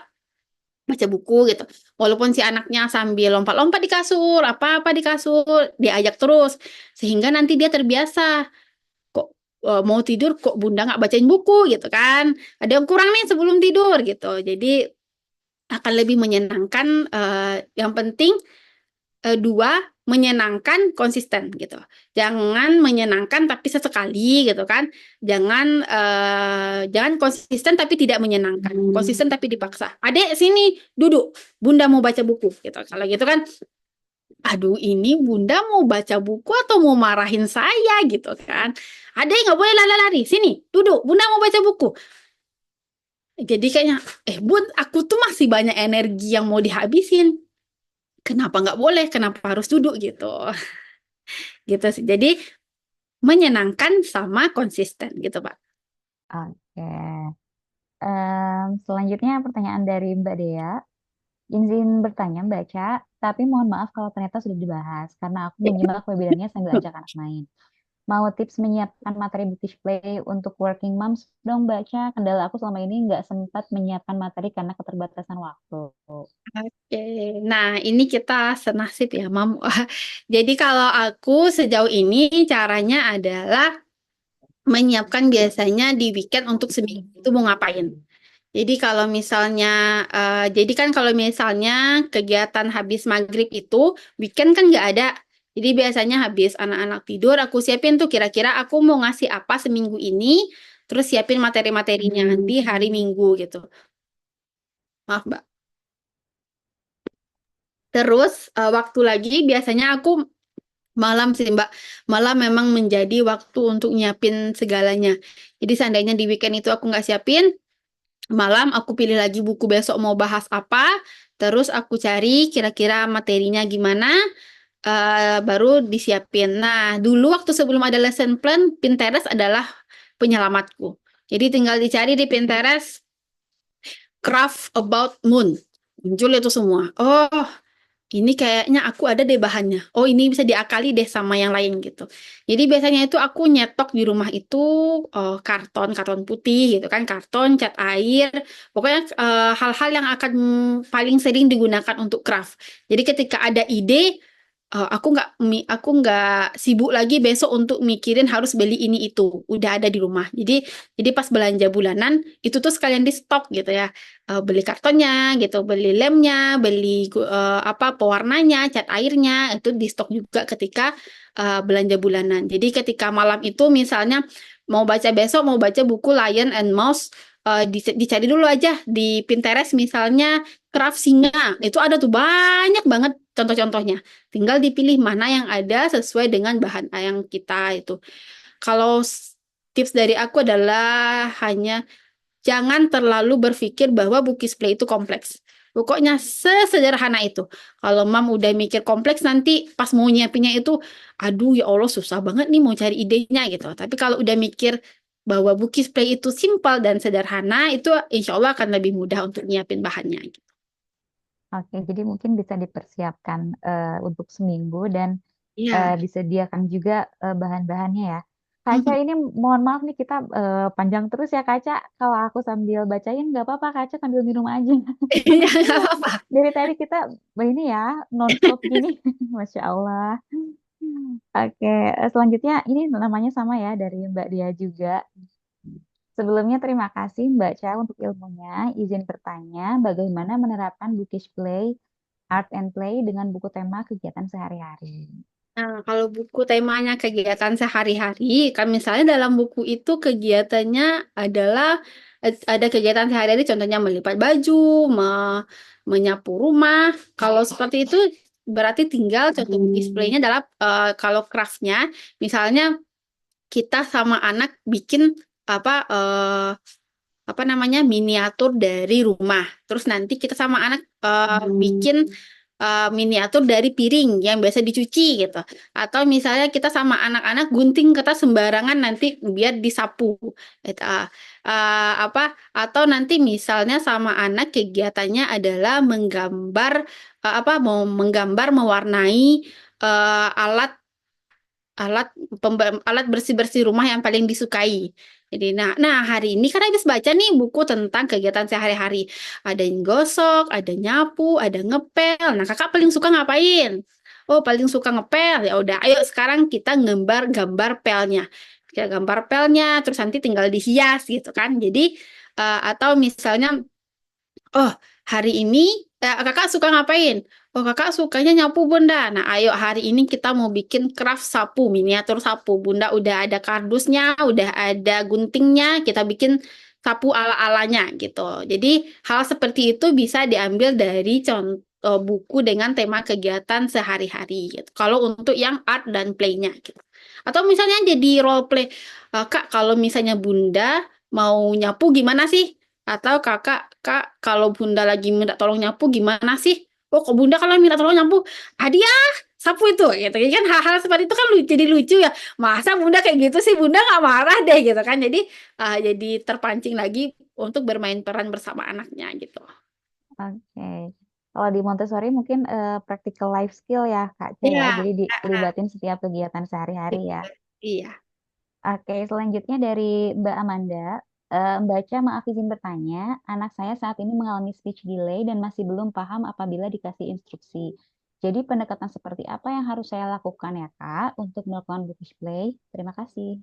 Baca buku gitu. Walaupun si anaknya sambil lompat-lompat di kasur, apa-apa di kasur, diajak terus. Sehingga nanti dia terbiasa kok mau tidur kok bunda nggak bacain buku gitu kan, ada yang kurang nih sebelum tidur gitu, jadi akan lebih menyenangkan. Yang penting dua, menyenangkan konsisten gitu, jangan menyenangkan tapi sesekali gitu kan, jangan konsisten tapi tidak menyenangkan, konsisten tapi dipaksa. Adek sini duduk, bunda mau baca buku gitu, kalau gitu kan aduh ini bunda mau baca buku atau mau marahin saya gitu kan. Ada yang nggak boleh lari-lari. Sini, duduk. Bunda mau baca buku. Jadi kayaknya, bun, aku tuh masih banyak energi yang mau dihabisin. Kenapa nggak boleh? Kenapa harus duduk gitu? Gitu sih. Jadi menyenangkan sama konsisten gitu, Pak. Oke. Selanjutnya pertanyaan dari Mbak Dea. Izin bertanya Mbak Ca, tapi mohon maaf kalau ternyata sudah dibahas karena aku menyimak webinarnya sambil ajak anak main. Mau tips menyiapkan materi British Play untuk working moms dong Mbak Ca. Kendala aku selama ini nggak sempat menyiapkan materi karena keterbatasan waktu. Oke, nah ini kita senasib ya, Mam. Jadi kalau aku sejauh ini caranya adalah menyiapkan biasanya di weekend untuk seminggu itu mau ngapain. Jadi kalau misalnya, jadi kan kalau misalnya kegiatan habis maghrib itu weekend kan nggak ada. Jadi biasanya habis anak-anak tidur, aku siapin tuh kira-kira aku mau ngasih apa seminggu ini, terus siapin materi-materinya di hari Minggu gitu. Maaf, Mbak. Terus waktu lagi biasanya aku malam sih, Mbak. Malam memang menjadi waktu untuk nyiapin segalanya. Jadi seandainya di weekend itu aku nggak siapin, malam aku pilih lagi buku besok mau bahas apa, terus aku cari kira-kira materinya gimana, baru disiapin. Nah, dulu waktu sebelum ada lesson plan, Pinterest adalah penyelamatku. Jadi tinggal dicari di Pinterest craft about moon. Muncul itu semua. Oh, ini kayaknya aku ada deh bahannya. Oh, ini bisa diakali deh sama yang lain gitu. Jadi biasanya itu aku nyetok di rumah itu karton putih gitu kan, karton, cat air, pokoknya hal-hal yang akan paling sering digunakan untuk craft. Jadi ketika ada ide, aku nggak sibuk lagi besok untuk mikirin harus beli ini itu. Udah ada di rumah. Jadi pas belanja bulanan itu tuh sekalian di stok gitu ya. Beli kartonnya gitu, beli lemnya, beli apa pewarnanya, cat airnya itu di stok juga ketika belanja bulanan. Jadi ketika malam itu misalnya mau baca besok mau baca buku Lion and Mouse, dicari dulu aja di Pinterest misalnya craft singa. Itu ada tuh banyak banget contoh-contohnya. Tinggal dipilih mana yang ada sesuai dengan bahan yang kita itu. Kalau tips dari aku adalah hanya jangan terlalu berpikir bahwa Bukis Play itu kompleks. Pokoknya sesederhana itu. Kalau Mam udah mikir kompleks nanti pas mau nyiapinnya itu, aduh ya Allah susah banget nih mau cari idenya gitu. Tapi kalau udah mikir bahwa Bukis Play itu simpel dan sederhana, itu insya Allah akan lebih mudah untuk nyiapin bahannya. Gitu. Oke, jadi mungkin bisa dipersiapkan untuk seminggu dan Iya. disediakan juga bahan-bahannya ya. Kaca ini mohon maaf nih kita panjang terus ya Kaca. Kalau aku sambil bacain nggak apa-apa Kaca sambil minum aja. Iya, nggak apa-apa. Dari tadi kita ini ya non-stop gini. Masya Allah. Oke, selanjutnya ini namanya sama ya dari Mbak Dia juga. Sebelumnya terima kasih Mbak Cha untuk ilmunya. Izin bertanya, bagaimana menerapkan Bookish Play, Art and Play dengan buku tema kegiatan sehari-hari? Nah, kalau buku temanya kegiatan sehari-hari, kan misalnya dalam buku itu kegiatannya adalah ada kegiatan sehari-hari, contohnya melipat baju, menyapu rumah. Kalau seperti itu berarti tinggal contoh displaynya adalah kalau craftnya, misalnya kita sama anak bikin apa namanya miniatur dari rumah. Terus nanti kita sama anak bikin miniatur dari piring yang biasa dicuci gitu. Atau misalnya kita sama anak-anak gunting kertas sembarangan nanti biar disapu. Gitu. Apa atau nanti misalnya sama anak kegiatannya adalah menggambar mau menggambar mewarnai alat alat alat bersih-bersih rumah yang paling disukai. Jadi nah hari ini kan habis baca nih buku tentang kegiatan sehari-hari. Ada yang gosok, ada nyapu, ada ngepel. Nah, Kakak paling suka ngapain? Oh, paling suka ngepel. Ya udah, ayo sekarang kita gambar pelnya. Kita gambar pelnya terus nanti tinggal dihias gitu kan. Jadi atau misalnya oh, hari ini kakak suka ngapain? Oh, kakak sukanya nyapu bunda. Nah, ayo hari ini kita mau bikin craft sapu, miniatur sapu. Bunda udah ada kardusnya, udah ada guntingnya, kita bikin sapu ala-alanya gitu. Jadi, hal seperti itu bisa diambil dari contoh buku dengan tema kegiatan sehari-hari gitu. Kalau untuk yang art dan play-nya gitu. Atau misalnya jadi role play. Kak, kalau misalnya bunda mau nyapu gimana sih? Atau kak, kalau bunda lagi minta tolong nyapu gimana sih? Oh, kok bunda kalau minta tolong nyapu, hadiah sapu itu gitu. Jadi kan hal-hal seperti itu kan jadi lucu ya. Masa bunda kayak gitu sih, bunda nggak marah deh gitu kan. Jadi terpancing lagi untuk bermain peran bersama anaknya gitu. Oke. Kalau di Montessori mungkin practical life skill ya Kak C ya. Iya, Jadi dilibatin setiap kegiatan sehari-hari ya. iya. Oke, selanjutnya dari Mbak Amanda. Mbak Ca, maaf izin bertanya, anak saya saat ini mengalami speech delay dan masih belum paham apabila dikasih instruksi. Jadi pendekatan seperti apa yang harus saya lakukan ya Kak untuk melakukan bookish play? Terima kasih.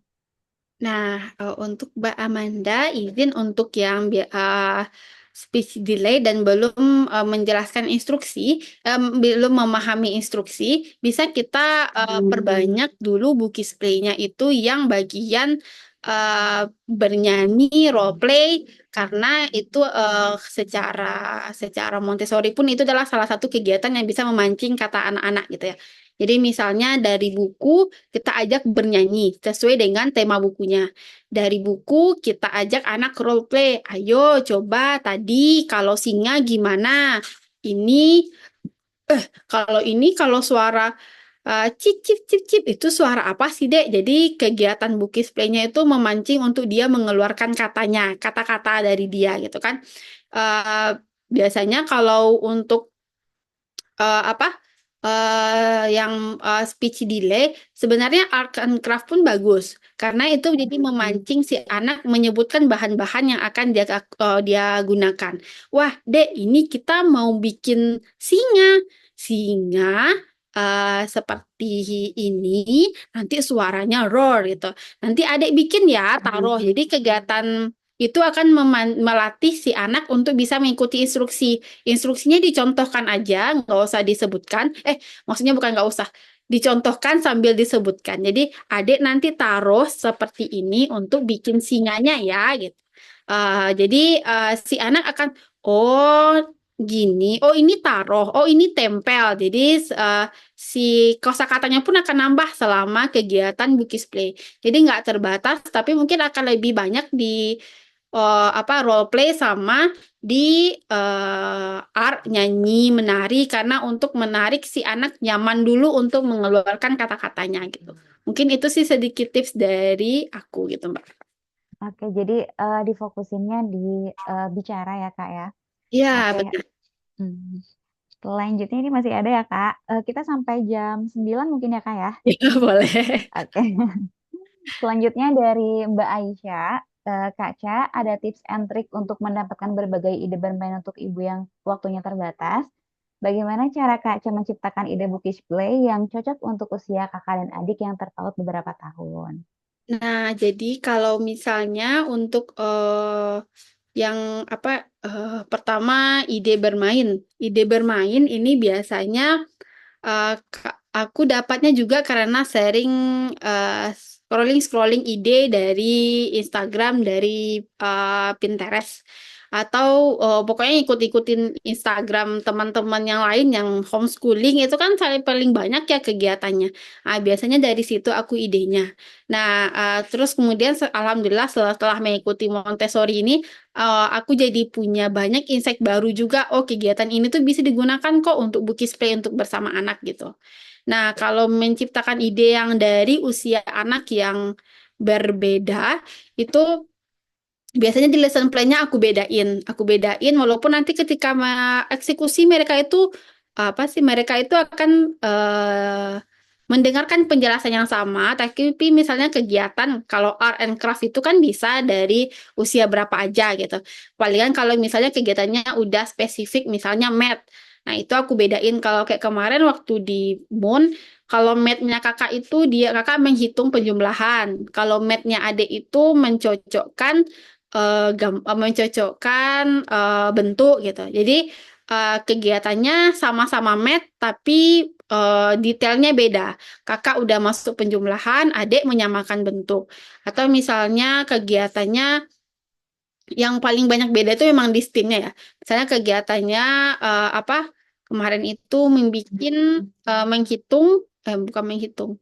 Nah, untuk Mbak Amanda, izin untuk yang speech delay dan belum menjelaskan instruksi, belum memahami instruksi, bisa kita perbanyak dulu Bukis Play-nya itu yang bagian bernyanyi, role play, karena itu secara Montessori pun itu adalah salah satu kegiatan yang bisa memancing kata anak-anak gitu ya. Jadi misalnya dari buku kita ajak bernyanyi sesuai dengan tema bukunya. Dari buku kita ajak anak role play. Ayo coba tadi kalau singa gimana? Ini kalau suara cip cip cip cip itu suara apa sih, Dek? Jadi kegiatan Bukis Play-nya itu memancing untuk dia mengeluarkan katanya, kata-kata dari dia gitu kan. Eh, Biasanya kalau untuk apa yang speech delay sebenarnya art and craft pun bagus karena itu jadi memancing si anak menyebutkan bahan-bahan yang akan dia gunakan. Wah, Dek, ini kita mau bikin singa. Singa seperti ini nanti suaranya roar gitu. Nanti Adek bikin ya, taruh. Jadi kegiatan itu akan melatih si anak untuk bisa mengikuti instruksi. Instruksinya dicontohkan aja, nggak usah disebutkan. Maksudnya bukan nggak usah. Dicontohkan sambil disebutkan. Jadi adik nanti taruh seperti ini untuk bikin singanya ya, gitu. Jadi si anak akan, oh gini, oh ini taruh, oh ini tempel. Jadi eh, si kosakatanya pun akan nambah selama kegiatan Bukis Play. Jadi nggak terbatas, tapi mungkin akan lebih banyak di role play sama di art nyanyi menari karena untuk menarik si anak nyaman dulu untuk mengeluarkan kata-katanya gitu. Mungkin itu sih sedikit tips dari aku gitu Mbak. Oke, jadi difokusinnya di bicara ya Kak ya. Iya Oke, betul. hmm. Selanjutnya ini masih ada ya Kak. Kita sampai jam 9 mungkin ya Kak ya. Ya, boleh. Oke. Selanjutnya dari Mbak Aisyah, Kak Ca, ada tips and trick untuk mendapatkan berbagai ide bermain untuk ibu yang waktunya terbatas. Bagaimana cara Kak Ca menciptakan ide bookish play yang cocok untuk usia kakak dan adik yang terpaut beberapa tahun? Nah, jadi kalau misalnya untuk yang apa pertama ide bermain ini biasanya aku dapatnya juga karena sharing scrolling ide dari Instagram, dari Pinterest, atau pokoknya ikut-ikutin Instagram teman-teman yang lain yang homeschooling itu kan paling banyak ya kegiatannya. Nah, biasanya dari situ aku idenya. Nah, terus kemudian alhamdulillah setelah mengikuti Montessori ini, aku jadi punya banyak insight baru juga. Oh, kegiatan ini tuh bisa digunakan kok untuk Bukis Play untuk bersama anak gitu. Nah, kalau menciptakan ide yang dari usia anak yang berbeda, itu biasanya di lesson plan-nya aku bedain walaupun nanti ketika eksekusi mereka itu apa sih mereka itu akan mendengarkan penjelasan yang sama, tapi misalnya kegiatan kalau art and craft itu kan bisa dari usia berapa aja gitu. Palingan kalau misalnya kegiatannya udah spesifik, misalnya math. Nah, itu aku bedain kalau kayak kemarin waktu di Moon, kalau math-nya kakak itu kakak menghitung penjumlahan. Kalau math-nya adik itu mencocokkan bentuk gitu. Jadi kegiatannya sama-sama math tapi detailnya beda. Kakak udah masuk penjumlahan, adik menyamakan bentuk. Atau misalnya kegiatannya yang paling banyak beda itu memang di STEAM-nya ya. Misalnya kegiatannya apa? Kemarin itu bukan menghitung,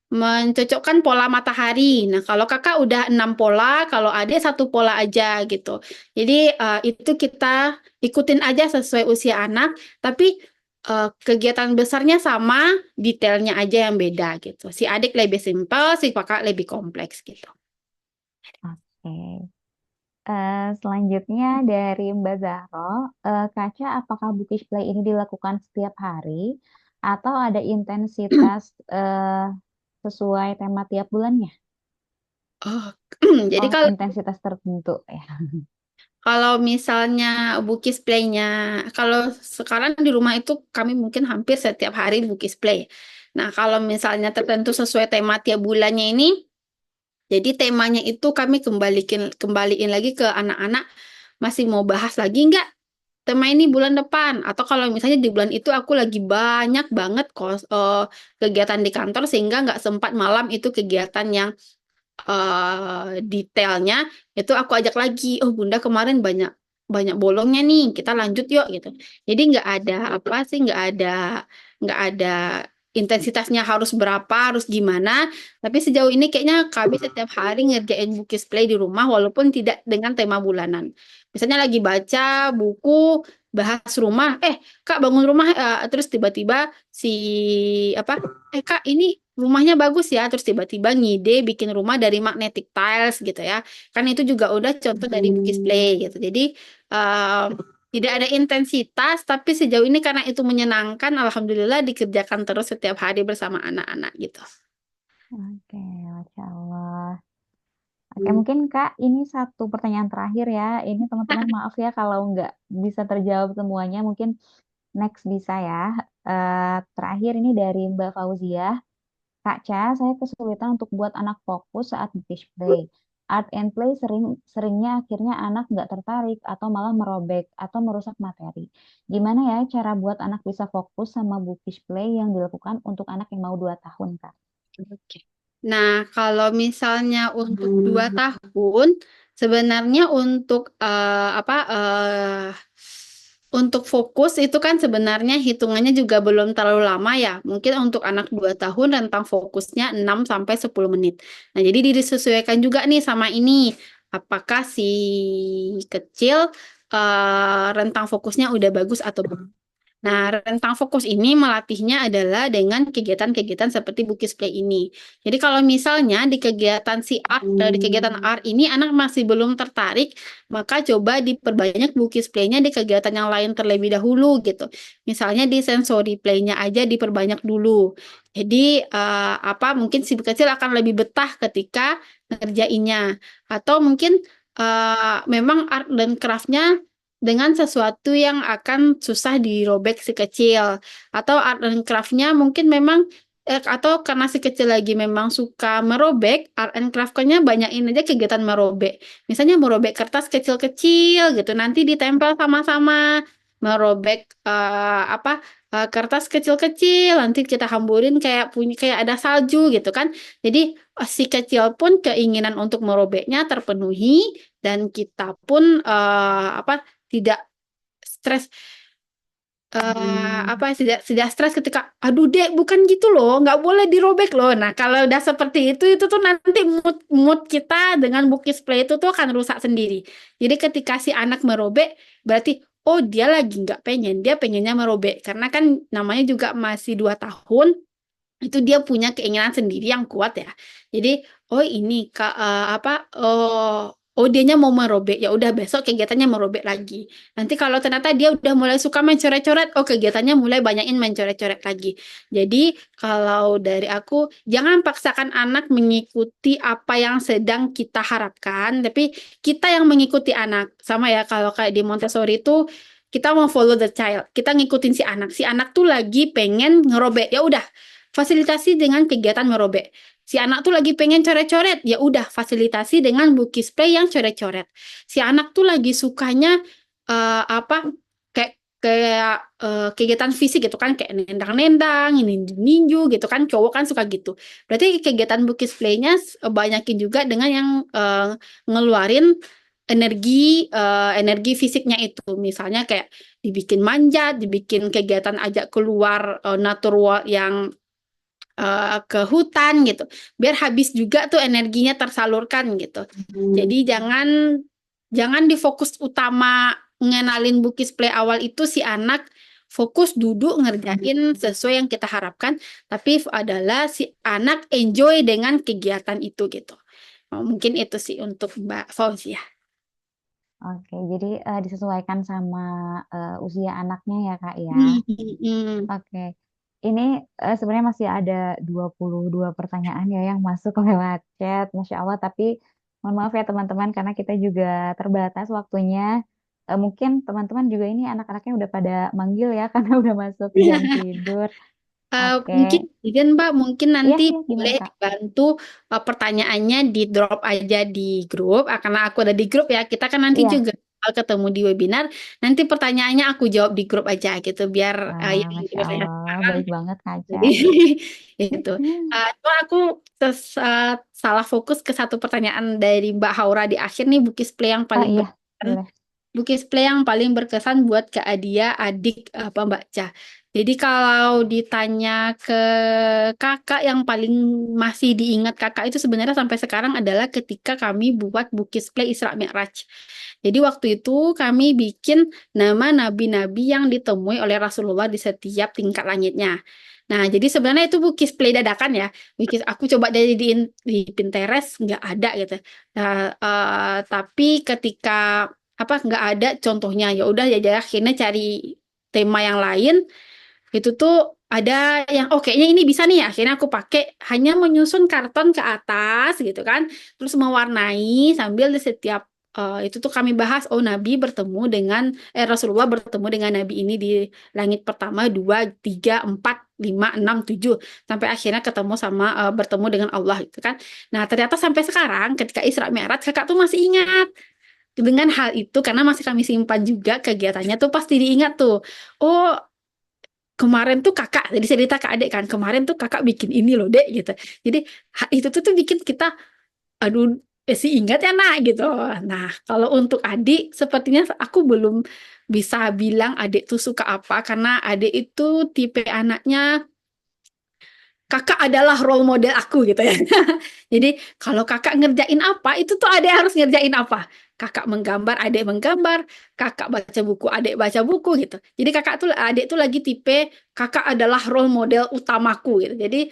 mencocokkan pola matahari. Nah, kalau kakak udah 6 pola, kalau adik 1 pola aja gitu. Jadi itu kita ikutin aja sesuai usia anak, tapi kegiatan besarnya sama, detailnya aja yang beda gitu. Si adik lebih simpel, si kakak lebih kompleks gitu. Oke. Selanjutnya dari Mbak Zahro, Kaca, apakah Bookish Play ini dilakukan setiap hari atau ada intensitas sesuai tema tiap bulannya? Oh, jadi Oh, kalau intensitas tertentu ya. kalau misalnya Bukis Play-nya, kalau sekarang di rumah itu kami mungkin hampir setiap hari Bukis Play. Nah, kalau misalnya tertentu sesuai tema tiap bulannya ini, jadi temanya itu kami kembaliin lagi ke anak-anak, masih mau bahas lagi nggak tema ini bulan depan? Atau kalau misalnya di bulan itu aku lagi banyak banget kegiatan di kantor sehingga nggak sempat malam itu kegiatan yang detailnya itu aku ajak lagi, oh Bunda kemarin banyak banyak bolongnya nih, kita lanjut yuk gitu. Jadi nggak ada intensitasnya harus berapa, harus gimana. Tapi sejauh ini kayaknya kami setiap hari ngerjain bukis play di rumah walaupun tidak dengan tema bulanan. Misalnya lagi baca buku bahas rumah, Kak bangun rumah, terus tiba-tiba si apa, Kak ini rumahnya bagus ya, terus tiba-tiba ngide bikin rumah dari magnetic tiles gitu ya. Kan itu juga udah contoh dari Bukis Play gitu. Jadi eh, tidak ada intensitas, tapi sejauh ini karena itu menyenangkan, alhamdulillah dikerjakan terus setiap hari bersama anak-anak gitu. Oke, Masya Allah. Oke, mungkin Kak, ini satu pertanyaan terakhir ya. Ini teman-teman maaf ya kalau nggak bisa terjawab semuanya. Mungkin next bisa ya. Terakhir ini dari Mbak Fauzia. Kak Ca, saya kesulitan untuk buat anak fokus saat fish play. Art and play seringnya akhirnya anak nggak tertarik atau malah merobek atau merusak materi. Gimana ya cara buat anak bisa fokus sama bookish play yang dilakukan untuk anak yang mau 2 tahun, Kak? Oke. Nah, kalau misalnya untuk 2 tahun, sebenarnya untuk fokus itu kan sebenarnya hitungannya juga belum terlalu lama ya. Mungkin untuk anak 2 tahun rentang fokusnya 6 sampai 10 menit. Nah, jadi disesuaikan juga nih sama ini. Apakah si kecil rentang fokusnya udah bagus atau belum? Nah, rentang fokus ini melatihnya adalah dengan kegiatan-kegiatan seperti Bukis Play ini. Jadi kalau misalnya di kegiatan art ini anak masih belum tertarik, maka coba diperbanyak Bukis Play-nya di kegiatan yang lain terlebih dahulu gitu. Misalnya di sensory play-nya aja diperbanyak dulu. Jadi mungkin si kecil akan lebih betah ketika ngerjainnya. Atau mungkin memang art dan craft-nya dengan sesuatu yang akan susah dirobek si kecil, atau art and craft-nya mungkin memang atau karena si kecil lagi memang suka merobek, art and craft-nya banyakin aja kegiatan merobek, misalnya merobek kertas kecil-kecil gitu nanti ditempel sama-sama. merobek kertas kecil-kecil, nanti kita hamburin kayak ada salju gitu kan. Jadi si kecil pun keinginan untuk merobeknya terpenuhi dan kita pun tidak stres tidak stres ketika aduh dek bukan gitu loh nggak boleh dirobek loh. Nah kalau udah seperti itu tuh nanti mood mood kita dengan bukis play itu tuh akan rusak sendiri. Jadi ketika si anak merobek berarti oh dia lagi nggak pengen, dia pengennya merobek karena kan namanya juga masih 2 tahun, itu dia punya keinginan sendiri yang kuat ya. Jadi, oh ini Kak oh dianya mau merobek, ya udah besok kegiatannya merobek lagi. Nanti kalau ternyata dia udah mulai suka mencoret-coret, oh kegiatannya mulai banyakin mencoret-coret lagi. Jadi, kalau dari aku jangan paksakan anak mengikuti apa yang sedang kita harapkan, tapi kita yang mengikuti anak. Sama ya kalau kayak di Montessori itu kita mau follow the child, kita ngikutin si anak. Si anak tuh lagi pengen ngerobek, ya udah fasilitasi dengan kegiatan merobek. Si anak tuh lagi pengen coret-coret, ya udah fasilitasi dengan bukis play yang coret-coret. Si anak tuh lagi sukanya apa kayak kayak kegiatan fisik gitu kan kayak nendang-nendang, ini ninju gitu kan cowok kan suka gitu. Berarti kegiatan bukis playnya banyakin juga dengan yang ngeluarin energi fisiknya itu. Misalnya kayak dibikin manjat, dibikin kegiatan ajak keluar nature walk yang ke hutan gitu biar habis juga tuh energinya tersalurkan gitu. Jadi jangan jangan di fokus utama ngenalin bukis play awal itu si anak fokus duduk ngerjain sesuai yang kita harapkan tapi adalah si anak enjoy dengan kegiatan itu gitu. Oh, mungkin itu sih untuk Mbak Fauzia. Oke, jadi disesuaikan sama usia anaknya ya Kak ya. Hmm. Oke, ini sebenarnya masih ada 22 pertanyaan ya yang masuk lewat chat, Masya Allah. Tapi mohon maaf ya teman-teman karena kita juga terbatas waktunya. Mungkin teman-teman juga ini anak-anaknya udah pada manggil ya karena udah masuk jam tidur. Oke, Mungkin izin Mbak, mungkin iya nanti iya gimana boleh Kak? dibantu pertanyaannya di drop aja di grup. Karena aku ada di grup ya, kita kan nanti Iya, juga bakal ketemu di webinar. Nanti pertanyaannya aku jawab di grup aja gitu, biar wah, yang Masya biasanya Allah, sekarang. baik banget Kak Aca. Jadi itu. Cuma aku salah fokus ke satu pertanyaan dari Mbak Haura di akhir nih, bukis play yang Oh paling iya, berkesan. boleh. Lukis play yang paling berkesan buat Kak Adia, adik pembaca. Jadi kalau ditanya ke kakak yang paling masih diingat kakak itu sebenarnya sampai sekarang adalah ketika kami buat Bukis Play Isra Mi'raj. Jadi waktu itu kami bikin nama nabi-nabi yang ditemui oleh Rasulullah di setiap tingkat langitnya. Nah, jadi sebenarnya itu Bukis Play dadakan ya. Bukis aku coba dari di Pinterest nggak ada gitu. Nah, tapi ketika nggak ada contohnya ya udah ya jadi akhirnya cari tema yang lain itu tuh ada yang oh kayaknya ini bisa nih akhirnya aku pakai hanya menyusun karton ke atas gitu kan terus mewarnai sambil di setiap itu tuh kami bahas oh Nabi bertemu dengan Rasulullah bertemu dengan Nabi ini di langit pertama dua tiga empat lima enam tujuh sampai akhirnya ketemu sama bertemu dengan Allah gitu kan. Nah ternyata sampai sekarang ketika Isra Mi'raj kakak tuh masih ingat dengan hal itu karena masih kami simpan juga kegiatannya tuh pasti diingat tuh oh kemarin tuh kakak jadi cerita ke adik kan kemarin tuh kakak bikin ini loh dek gitu jadi itu tuh bikin kita aduh sih ingat ya nak gitu. Nah kalau untuk adik sepertinya aku belum bisa bilang adik tuh suka apa karena adik itu tipe anaknya kakak adalah role model aku gitu ya. Jadi kalau kakak ngerjain apa, itu tuh adik harus ngerjain apa. Kakak menggambar, adik menggambar. Kakak baca buku, adik baca buku gitu. Jadi adik tuh lagi tipe kakak adalah role model utamaku gitu. Jadi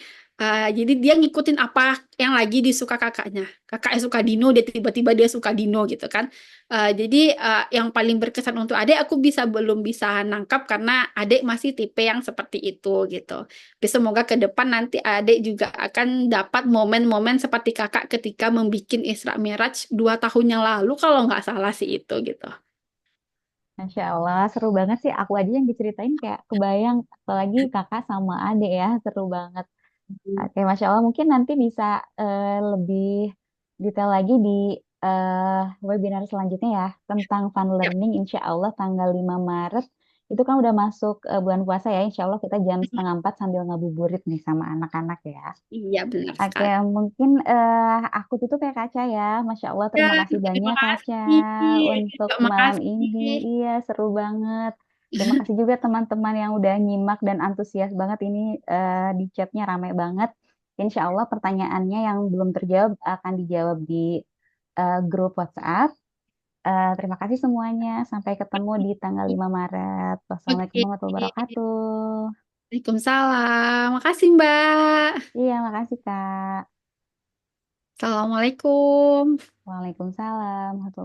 dia ngikutin apa yang lagi disuka kakaknya. Kakaknya suka dino, dia tiba-tiba dia suka dino gitu kan. Jadi yang paling berkesan untuk adik aku belum bisa nangkap karena adik masih tipe yang seperti itu gitu. Tapi semoga ke depan nanti adik juga akan dapat momen-momen seperti kakak ketika membuat Isra Miraj 2 tahun yang lalu kalau nggak salah sih itu gitu. Masya Allah, seru banget sih. Aku aja yang diceritain kayak kebayang, apalagi kakak sama adik ya, seru banget. Oke, Masya Allah, mungkin nanti bisa lebih detail lagi di webinar selanjutnya ya, tentang fun Ya. learning, insya Allah tanggal 5 Maret. itu kan udah masuk bulan puasa ya. Insya Allah kita jam setengah 4 sambil ngabuburit nih sama anak-anak ya. Iya, benar Oke, sekali. mungkin aku tutup ya Kaca ya. Masya Allah, Ya, terima kasih terima banyak Kaca kasih. untuk Terima malam ini. kasih. Iya, seru banget. Terima kasih juga teman-teman yang udah nyimak dan antusias banget ini di chatnya rame banget. Insya Allah pertanyaannya yang belum terjawab akan dijawab di grup WhatsApp. Terima kasih semuanya. Sampai ketemu di tanggal 5 Maret. Wassalamualaikum Oke. warahmatullahi wabarakatuh. Waalaikumsalam. Makasih, Mbak. Iya, makasih Kak. Assalamualaikum. Waalaikumsalam.